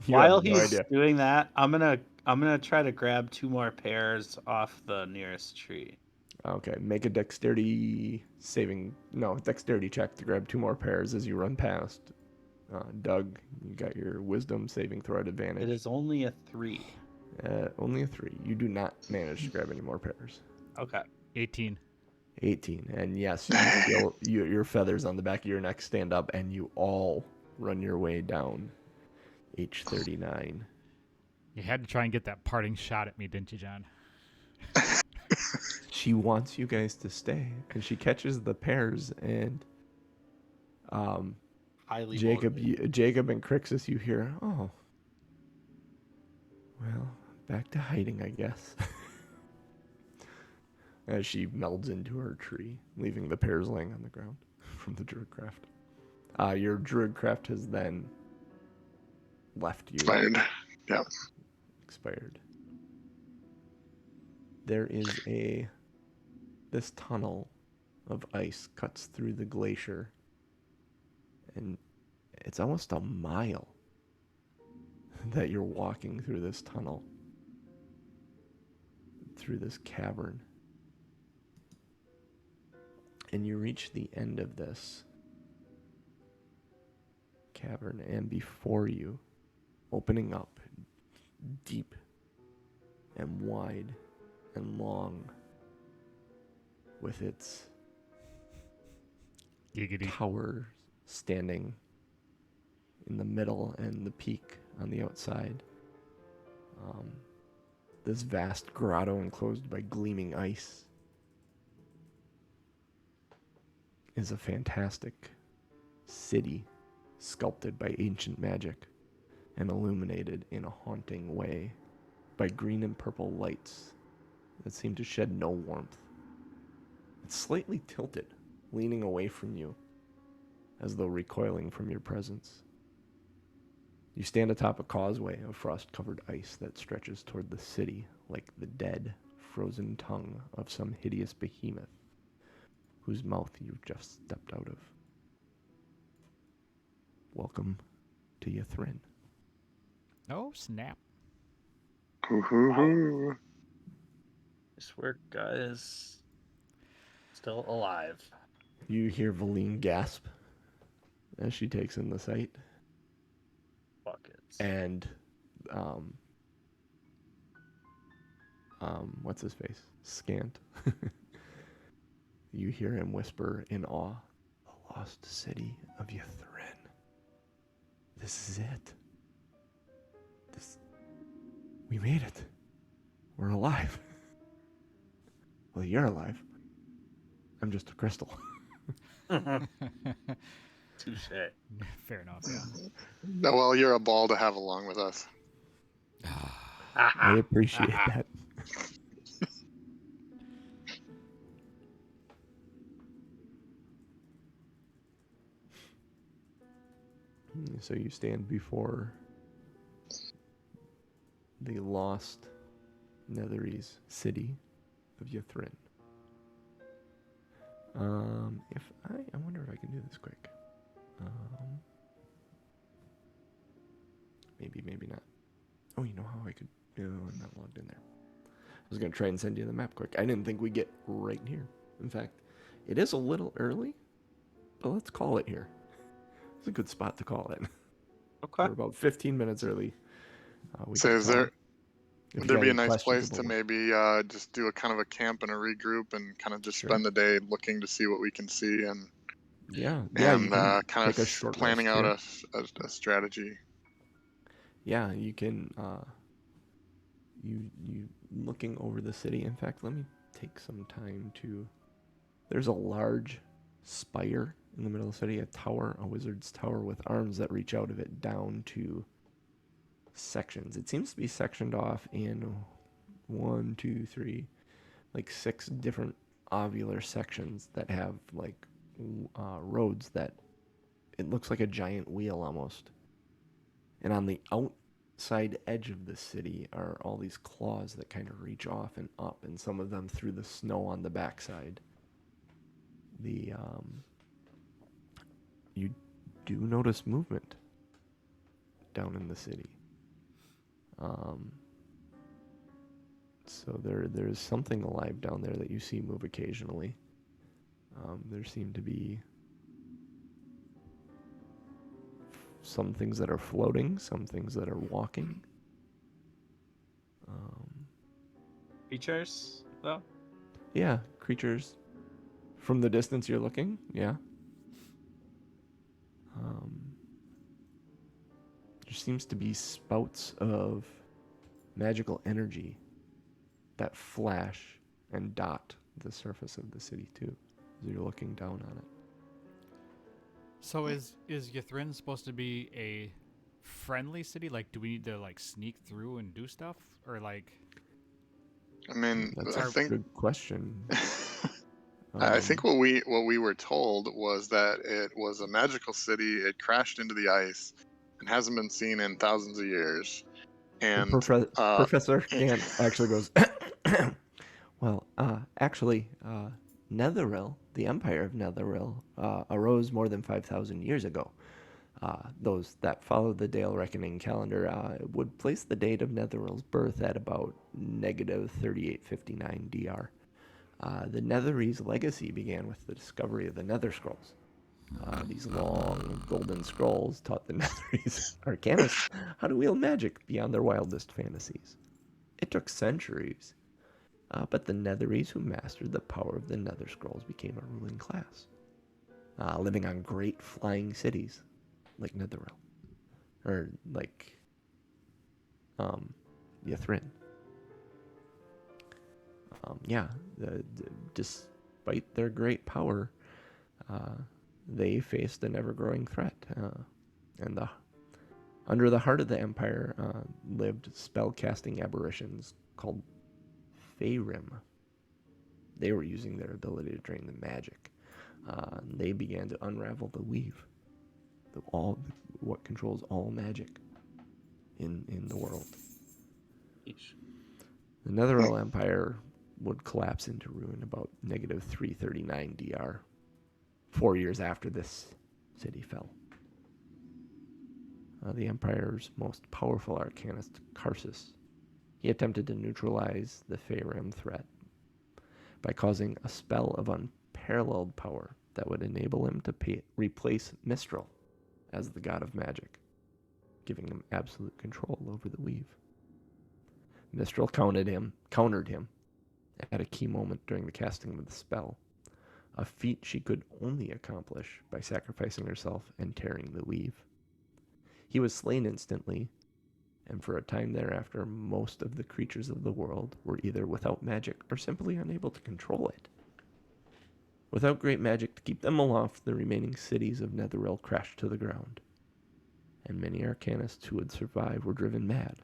You While have no he's idea. doing that, I'm gonna try to grab 2 more pears off the nearest tree. Okay, make a dexterity check to grab 2 more pears as you run past. Doug, you got your wisdom saving throw at advantage. It is only a 3. Only a 3. You do not manage to grab any more pears. Okay. 18. 18. And yes, you feel your feathers on the back of your neck stand up, and you all run your way down H39. You had to try and get that parting shot at me, didn't you, John? She wants you guys to stay, and she catches the pears, and Highly Jacob motivated. and Krixis, you hear, "Oh, well, back to hiding, I guess." As she melds into her tree, leaving the pears laying on the ground from the druidcraft. Your druidcraft has then left you. Expired. Yeah. Expired. There is this tunnel of ice cuts through the glacier, and it's almost a mile that you're walking through this tunnel, through this cavern. And you reach the end of this cavern, and before you, opening up deep and wide and long, with its Giggity. tower standing in the middle and the peak on the outside. This vast grotto enclosed by gleaming ice is a fantastic city sculpted by ancient magic and illuminated in a haunting way by green and purple lights that seem to shed no warmth. It's slightly tilted, leaning away from you, as though recoiling from your presence. You stand atop a causeway of frost-covered ice that stretches toward the city like the dead, frozen tongue of some hideous behemoth whose mouth you've just stepped out of. Welcome to Ythrin. Oh, snap. Ooh. This work guy is still alive. You hear Valine gasp as she takes in the sight. Buckets. And what's his face? Scant. You hear him whisper in awe, "The lost city of Ythrin. This is it. We made it. We're alive." Well, you're alive. I'm just a crystal. Touche. Fair enough, yeah. No, well, you're a ball to have along with us. I appreciate that. So you stand before the lost Netherese city of Ythrin. I wonder if I can do this quick. Maybe not. Oh, you know how I could? No, I'm not logged in there. I was gonna try and send you the map quick. I didn't think we'd get right here. In fact, it is a little early, but let's call it here. It's a good spot to call it. Okay. We're about 15 minutes early. So can is call. there If would you there got be a any nice questions place to about maybe just do a kind of a camp and a regroup and kind of just Sure. spend the day looking to see what we can see and Yeah, you and can kind take a of short planning rest out here. a strategy. Yeah, you can. You looking over the city. In fact, let me take some time to. There's a large spire in the middle of the city, a tower, a wizard's tower with arms that reach out of it down to sections. It seems to be sectioned off in 1, 2, 3, like 6 different ovular sections that have like roads that it looks like a giant wheel almost. And on the outside edge of the city are all these claws that kind of reach off and up, and some of them through the snow on the backside. You do notice movement down in the city. So there's something alive down there that you see move occasionally. There seem to be some things that are floating, some things that are walking. Creatures, though? Yeah, creatures. From the distance you're looking, yeah. There seems to be spouts of magical energy that flash and dot the surface of the city too, as you're looking down on it. So is Ythrin supposed to be a friendly city? Like, do we need to like sneak through and do stuff, or like? I mean, That's I a think good question. I think what we were told was that it was a magical city. It crashed into the ice and hasn't been seen in thousands of years. And Professor Gant actually goes, well, actually, Netheril, the Empire of Netheril, arose more than 5,000 years ago. Those that follow the Dale Reckoning calendar would place the date of Netheril's birth at about negative 3859 DR. The Netherese legacy began with the discovery of the Nether Scrolls. These long golden scrolls taught the Netherese arcanists how to wield magic beyond their wildest fantasies. It took centuries, but the Netherese who mastered the power of the Nether Scrolls became a ruling class, living on great flying cities like Netheril, or like Ythrin. Despite their great power, they faced an ever-growing threat, and under the heart of the empire lived spell-casting aberrations called Faerun. They were using their ability to drain the magic. They began to unravel the weave, what controls all magic in the world. The Netheril Empire would collapse into ruin about negative 339 DR, 4 years after this city fell. The Empire's most powerful arcanist, Krixis, he attempted to neutralize the Faerun threat by causing a spell of unparalleled power that would enable him to replace Mistral as the god of magic, giving him absolute control over the weave. Mistral countered him at a key moment during the casting of the spell, a feat she could only accomplish by sacrificing herself and tearing the weave. He was slain instantly, and for a time thereafter, most of the creatures of the world were either without magic or simply unable to control it. Without great magic to keep them aloft, the remaining cities of Netheril crashed to the ground, and many arcanists who would survive were driven mad.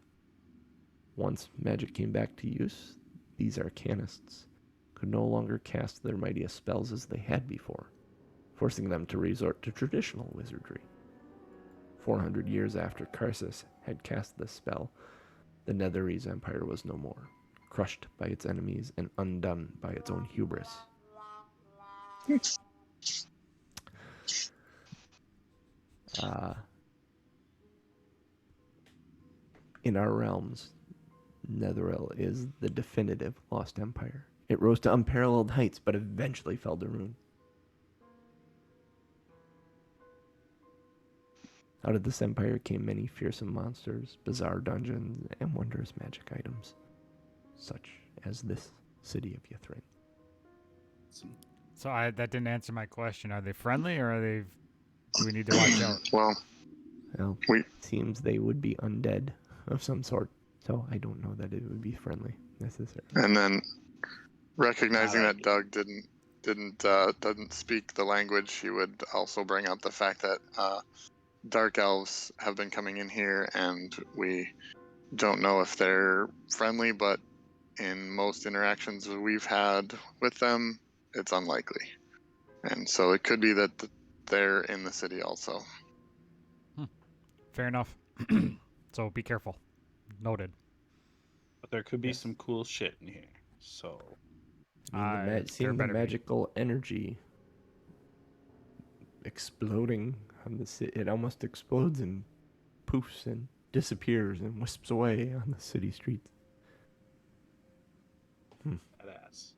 Once magic came back to use, these arcanists could no longer cast their mightiest spells as they had before, forcing them to resort to traditional wizardry. 400 years after Krixis had cast this spell, the Netherese Empire was no more, crushed by its enemies and undone by its own hubris. In our realms, Netheril is the definitive lost empire. It rose to unparalleled heights, but eventually fell to ruin. Out of this empire came many fearsome monsters, bizarre dungeons, and wondrous magic items, such as this city of Ythrin. So that didn't answer my question. Are they friendly, or are they? Do we need to watch out? Well, it seems they would be undead of some sort, so I don't know that it would be friendly necessarily. And then recognizing that Doug doesn't speak the language, he would also bring up the fact that dark elves have been coming in here, and we don't know if they're friendly, but in most interactions that we've had with them, it's unlikely. And so it could be that they're in the city also. Fair enough. So be careful. Noted. But there could be Yes. some cool shit in here. So There Seeing the better be. magical energy exploding on the city, it almost explodes and poofs and disappears and wisps away on the city streets. badass.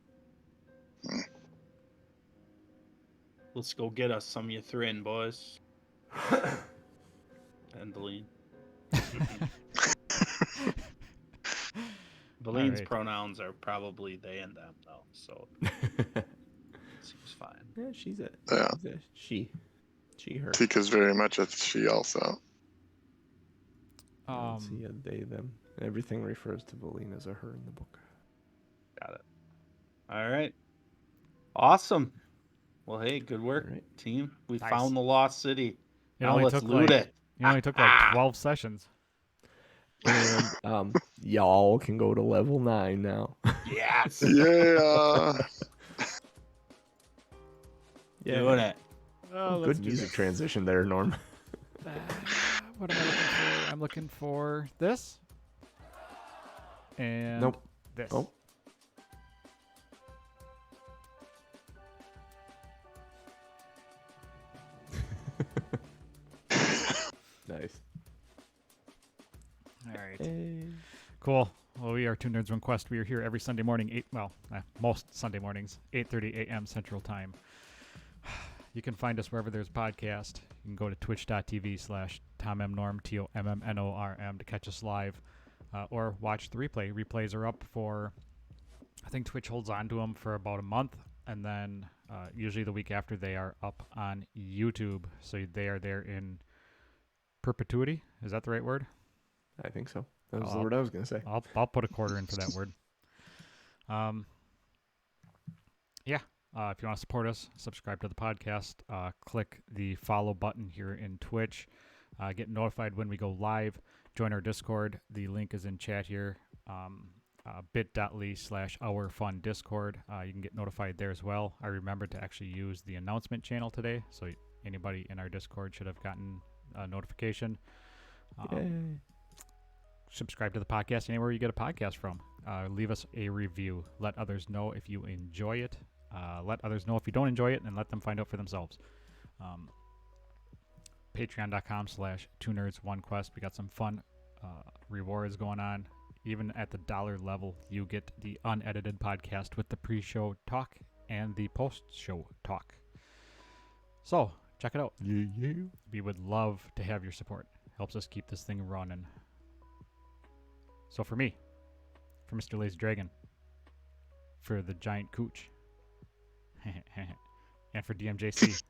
Let's go get us some Ythrin, boys. And Valine. Valine's Alright. pronouns are probably they and them, though, so seems fine. Yeah, she's a she. She, her. Tika's very much a she also. I don't see a they, them. Everything refers to Valine as a her in the book. Got it. All right. Awesome. Well, hey, good work, All right. team. We Nice. found the lost city. It Now only let's took loot like it. it only took like 12 sessions. And y'all can go to level 9 now. Yes. Yeah. Doing it. Oh, let's Good do music this. transition there, Norm. What am I looking for? I'm looking for this. And Nope. this. Oh. Nice. All right. Hey. Cool. Well, we are Two Nerds One Quest. We are here every Sunday morning, most Sunday mornings, 8:30 a.m. Central Time. You can find us wherever there's podcast. You can go to twitch.tv/TomMNorm, TOMMNORM, to catch us live, or watch the replay. Replays are up for, I think Twitch holds on to them for about a month, and then usually the week after they are up on YouTube. So they are there in perpetuity. Is that the right word? I think so. That was the word I was going to say. I'll put a quarter in for that word. Yeah. If you want to support us, subscribe to the podcast. Click the follow button here in Twitch. Get notified when we go live. Join our Discord. The link is in chat here. bit.ly/OurFunDiscord. You can get notified there as well. I remembered to actually use the announcement channel today, so anybody in our Discord should have gotten a notification. Yay. Subscribe to the podcast anywhere you get a podcast from. Leave us a review. Let others know if you enjoy it. Let others know if you don't enjoy it, and let them find out for themselves. Patreon.com/2nerds1quest. We got some fun rewards going on. Even at the $1 level, you get the unedited podcast with the pre-show talk and the post-show talk. So, check it out. Yeah. We would love to have your support. Helps us keep this thing running. So for me, for Mr. Lazy Dragon, for the Giant Cooch, and for DMJC,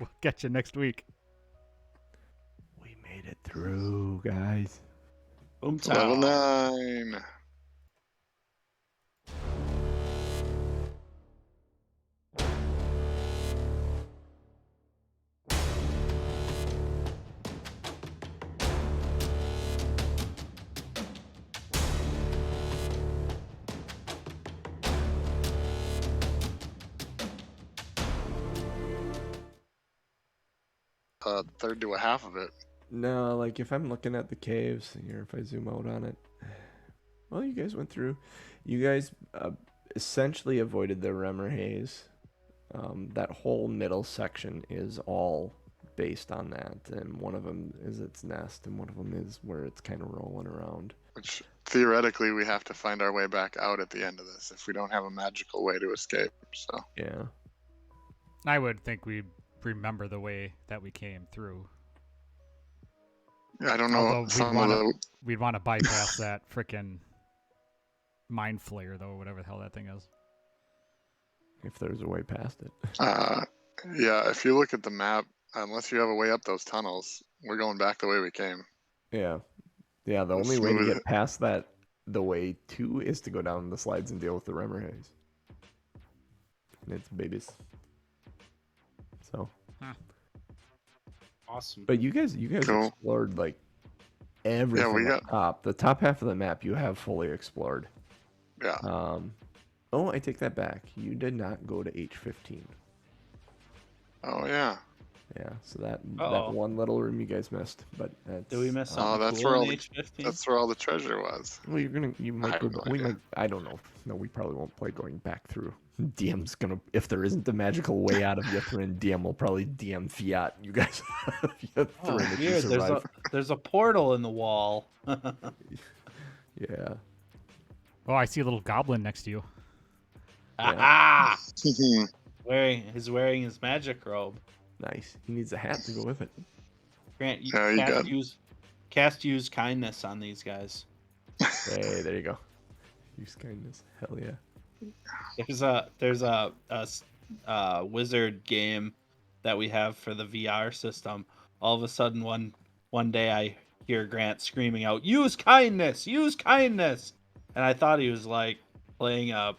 we'll catch you next week. We made it through, guys. Level 9. Third to a half of it. No, like if I'm looking at the caves here, if I zoom out on it, well, you guys went through. You guys essentially avoided the Remmer Haze. That whole middle section is all based on that, and one of them is its nest, and one of them is where it's kind of rolling around. Which theoretically we have to find our way back out at the end of this if we don't have a magical way to escape. So Yeah. I would think we'd remember the way that we came through. I don't know. Although Some of the we'd want to bypass that frickin' mind flayer, though, whatever the hell that thing is. If there's a way past it. yeah, if you look at the map, unless you have a way up those tunnels, we're going back the way we came. Yeah. Yeah, the only way to get past that, the way to, is to go down the slides and deal with the Remmer Haze. And it's babies. So. Awesome. But you guys Cool. explored like everything we up top. The top half of the map you have fully explored. Yeah. Oh, I take that back. You did not go to H15. Oh yeah. Yeah, so that Uh-oh. one little room you guys missed, but that's. Did we miss Oh, something that's cool where in all the H15? that's where all the treasure was. Well, you I might have go. no We idea. might. I don't know. No, we probably won't play going back through. DM's gonna. If there isn't the magical way out of Yithrin, DM will probably DM Fiat. You guys. Oh, Yithrin if you weird. survive. There's a portal in the wall. Yeah. Oh, I see a little goblin next to you. Aha! He's wearing his magic robe. Nice. He needs a hat to go with it. Grant, you Yeah, you got- cast use kindness on these guys. Hey, there you go. Use kindness. Hell yeah. There's a wizard game that we have for the VR system. All of a sudden, one day I hear Grant screaming out, "Use kindness! Use kindness!" And I thought he was like playing a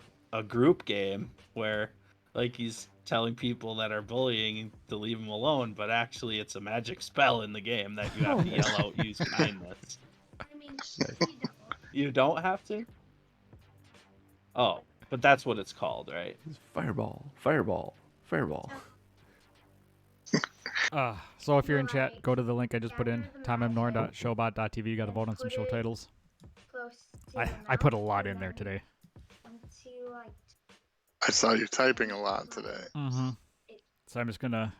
group game where like he's telling people that are bullying to leave him alone, but actually it's a magic spell in the game that you have to yell out, "Use kindness." You don't have to? Oh, but that's what it's called, right? Fireball. Fireball. Fireball. So if you're in chat, go to the link I just put in, tommnorn.showbot.tv. You got to vote on some show titles. I put a lot in there today. I saw you typing a lot today. Mm-hmm. So I'm just gonna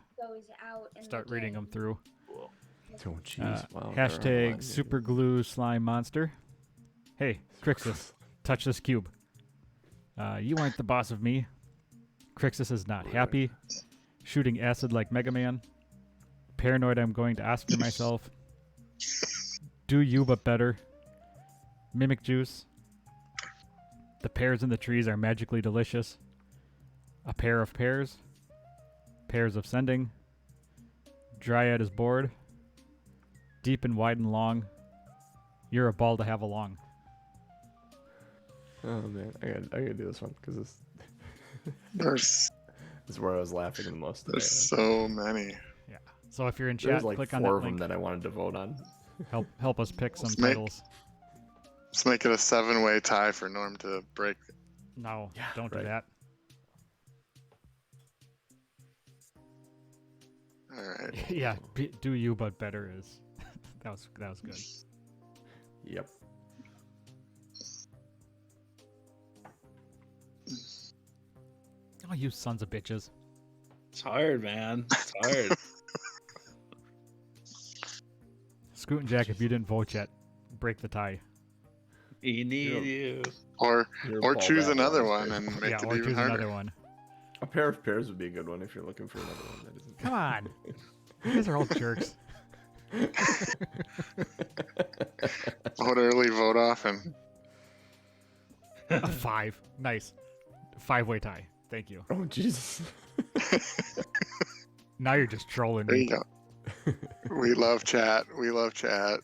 start reading them through. Oh, jeez. Wow. there are a lot Hashtag in super glue slime monster. Hey, Krixis, touch this cube. You aren't the boss of me. Krixis is not happy. Shooting acid like Mega Man. Paranoid I'm going to Oscar myself. Do you but better. Mimic juice. The pears in the trees are magically delicious. A pair of pears. Pairs of sending. Dryad is bored. Deep and wide and long. You're a ball to have along. Oh man, I gotta do this one because this There's is where I was laughing the most today. there's so many. Yeah. So if you're in There's chat, like click on 4 that of them link. that I wanted to vote on. Help us pick some Let's make- titles. Let's make it a 7-way tie for Norm to break. No, Yeah, don't right. do that. All right. Yeah, do you but better is that was good. Yep. Oh, you sons of bitches. It's hard, man. It's hard. Scoot and Jack, if you didn't vote yet, break the tie. We need you. Or Your or ball choose back another on one is and great. make Yeah, it or even choose harder. another one. A pair of pears would be a good one if you're looking for another one that isn't. Come on. You guys are all jerks. Vote early, vote often. A 5. Nice. 5-way tie. Thank you. Oh Jesus. Now you're just trolling There you me. go. We love chat. We love chat.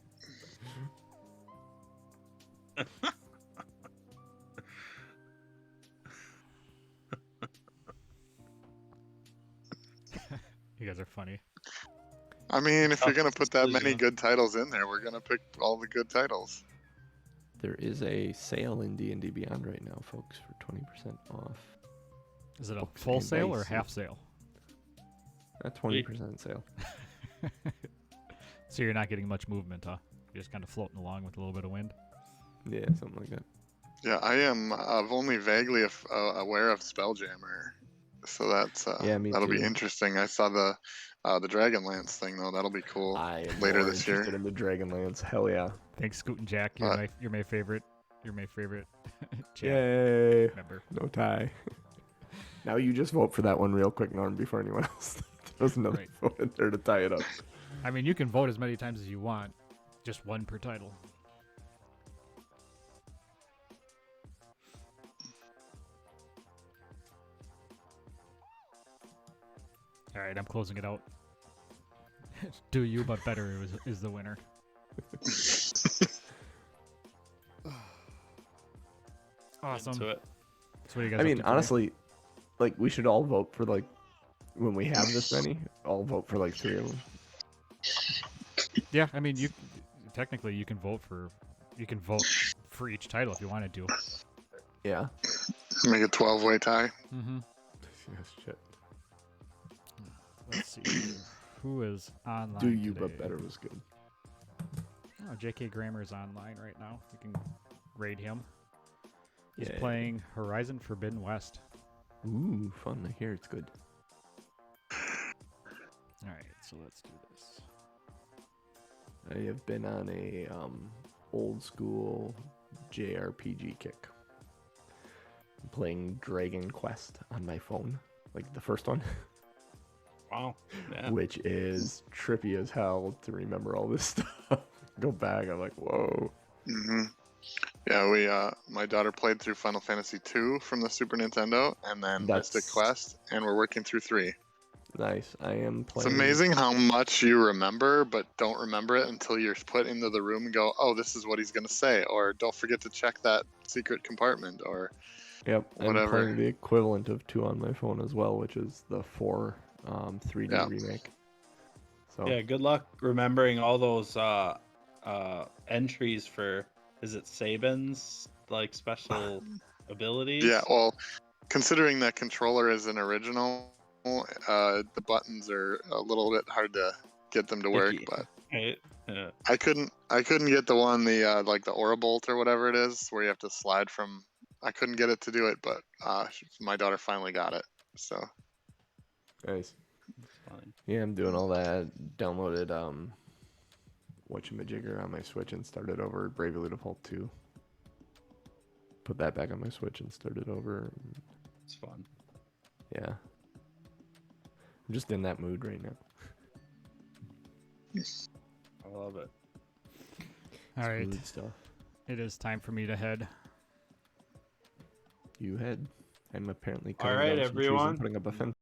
You guys are funny. I mean, if you're gonna put that many Exclusion. good titles in there, we're gonna pick all the good titles. There is a sale in D&D Beyond right now, folks, for 20% off. Is it a Books full and sale or dice. half sale? A 20% sale. So you're not getting much movement, huh? You're just kind of floating along with a little bit of wind. Yeah, something like that. Yeah, I am. I've only vaguely aware of Spelljammer, so that's Yeah, me that'll be too. interesting. I saw the Dragonlance thing though. That'll be cool. I am Later more this year. interested in the Dragonlance. Hell yeah. Thanks, Scoot and Jack. You're my favorite. You're my favorite chat Yay. member. No tie. Now you just vote for that one real quick, Norm, before anyone else. There's another Right. vote in there to tie it up. I mean, you can vote as many times as you want. Just one per title. All right, I'm closing it out. Do you but better is the winner. Awesome. Into it. So what are you guys I up mean, to today? honestly, like, we should all vote for, like, when we have this many, all vote for, like, 3 of them. Yeah, I mean, you technically you can vote for each title if you wanted to. Yeah. Make a 12-way tie. Mm-hmm. Yes, shit. Let's see here. Who is online Do you today? but better was good. Oh, J.K. Grammer's online right now. You can raid him. He's Yeah. playing Horizon Forbidden West. Ooh, fun. I hear it's good. All right, so let's do this. I have been on a old school JRPG kick. I'm playing Dragon Quest on my phone, like the first one, Wow. Yeah. which is trippy as hell to remember all this stuff. Go back, I'm like, whoa. Hmm. Yeah, my daughter played through Final Fantasy II from the Super Nintendo, and then Mystic That's- Quest, and we're working through 3. Nice. I am It's playing. amazing how much you remember, but don't remember it until you're put into the room and go, oh, this is what he's going to say, or don't forget to check that secret compartment, or Yep, I'm whatever. playing the equivalent of 2 on my phone as well, which is the 4 3D Yeah. remake. So Yeah, good luck remembering all those entries for, is it Saban's like special abilities? Yeah, well, considering that controller is an original, the buttons are a little bit hard to get them to work, Icky. but Right? Yeah. I couldn't get the one, the like the Aurabolt or whatever it is, where you have to slide from. I couldn't get it to do it, but my daughter finally got it. So nice. It's fine. Yeah, I'm doing all that. Downloaded whatchamajigger on my Switch and started over Bravely Default 2. Put that back on my Switch and started over. It's fun. Yeah. I'm just in that mood right now. I love it. All right, Smooth stuff. it is time for me to head. You head. I'm apparently All cutting right, down some trees and everyone. putting up a fence.